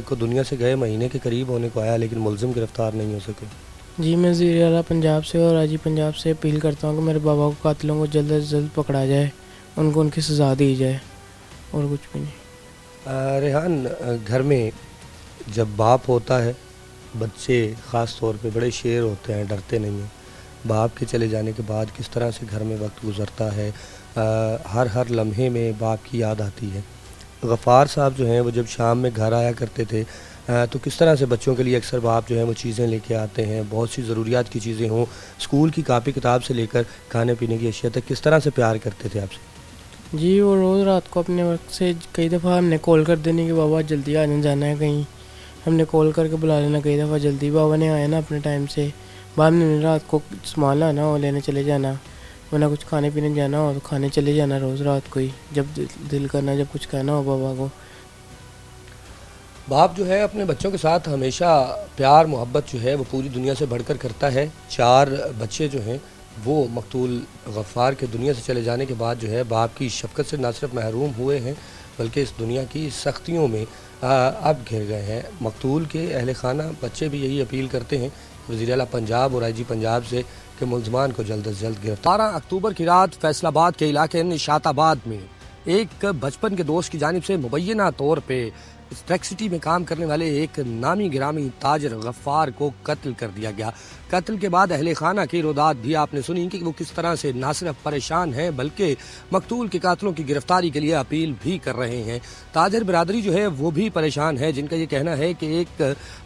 کو دنیا سے گئے مہینے کے قریب ہونے کو آیا لیکن ملزم گرفتار نہیں ہو سکے؟ जी मैं ज़रिया पंजाब से और राजी पंजाब से अपील करता हूँ कि मेरे बाबा को कातिलों को जल्द से जल्द पकड़ा जाए, उनको उनकी सज़ा दी जाए और कुछ भी नहीं। रेहान, घर में जब बाप होता है, बच्चे ख़ास तौर पे बड़े शेर होते हैं, डरते नहीं हैं। बाप के चले जाने के बाद किस तरह से घर में वक्त गुज़रता है, हर लम्हे में बाप की याद आती है। गफ़ार साहब जो हैं वो जब शाम में घर आया करते थे तो किस तरह से बच्चों के लिए अक्सर बाप जो है वो चीज़ें लेके आते हैं, बहुत सी ज़रूरियात की चीज़ें हों, स्कूल की कापी किताब से लेकर खाने पीने की अशिया तक, किस तरह से प्यार करते थे आपसे? जी वो रोज़ रात को अपने वक्त से कई दफ़ा हमने कॉल कर देने कि बाबा जल्दी आने जाना है कहीं, हमने कॉल करके बुला लेना कई दफ़ा, जल्दी बाबा ने आया ना अपने टाइम से। बाद में रात को सामान लाना हो लेने चले जाना, वरना कुछ खाने पीने जाना हो तो खाने चले जाना रोज़ रात को ही, जब दिल करना, जब कुछ कहना हो बाबा को। बाप जो है अपने बच्चों के साथ हमेशा प्यार मोहब्बत जो है वो पूरी दुनिया से बढ़कर करता है। 4 बच्चे जो हैं वो मकतूल गफ़ार के दुनिया से चले जाने के बाद जो है बाप की शफ़क़त से न सिर्फ महरूम हुए हैं बल्कि इस दुनिया की सख्तियों में अब घिर गए हैं। मकतूल के अहल खाना बच्चे भी यही अपील करते हैं वज़ीर आला पंजाब और IG पंजाब से कि मुलज़मान को जल्द से जल्द गिरफ्तार। 12 अक्टूबर की रात फैसलाबाद के इलाके निशाताबाद में एक बचपन के दोस्त की जानिब से मुबैना तौर पे ट्रैक्सिटी में काम करने वाले एक नामी गिरामी ताजर गफ़ार को कत्ल कर दिया गया। कत्ल के बाद अहले खाना की रोदात भी आपने सुनी कि वो किस तरह से ना सिर्फ परेशान हैं बल्कि मकतूल के कातिलों की गिरफ्तारी के लिए अपील भी कर रहे हैं। ताजर बिरादरी जो है वो भी परेशान है, जिनका ये कहना है कि एक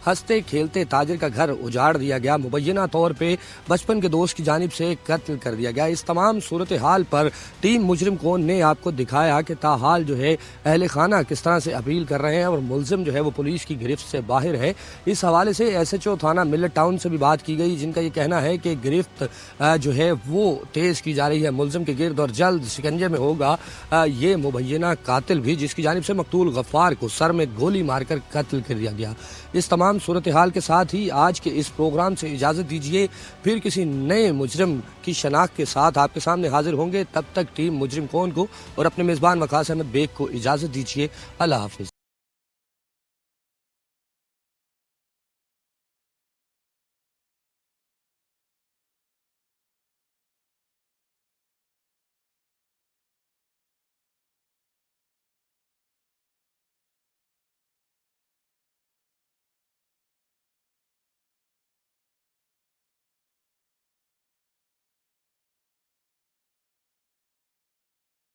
हंसते खेलते ताजर का घर उजाड़ दिया गया, मुबैना तौर पे बचपन के दोस्त की जानिब से कत्ल कर दिया गया। इस तमाम सूरत हाल पर टीम मुजरिम कौन ने आपको दिखाया कि ताहाल जो है अहले खाना किस तरह से अपील कर रहे हैं और मुलजिम जो है वो पुलिस की गिरफ्त से बाहर है। इस हवाले से SHO थाना मिलत टाउन से भी बात की गई, जिनका ये कहना है कि गिरफ्त जो है वो तेज़ की जा रही है मुलजिम के गिर्द और जल्द शिकंजे में होगा ये मुबैना कातिल भी, जिसकी जानिब से मकतूल गफ़ार को सर में गोली मारकर कत्ल कर दिया गया। इस तमाम सूरत हाल के साथ ही आज के इस प्रोग्राम से इजाज़त दीजिए, फिर किसी नए मुजरिम की शनाख्त के साथ आपके सामने हाजिर होंगे। तब तक टीम मुजरिम कौन को और अपने मेज़बान वकास अहमद बेग को इजाज़त दीजिए। अल्लाह हाफ़िज़।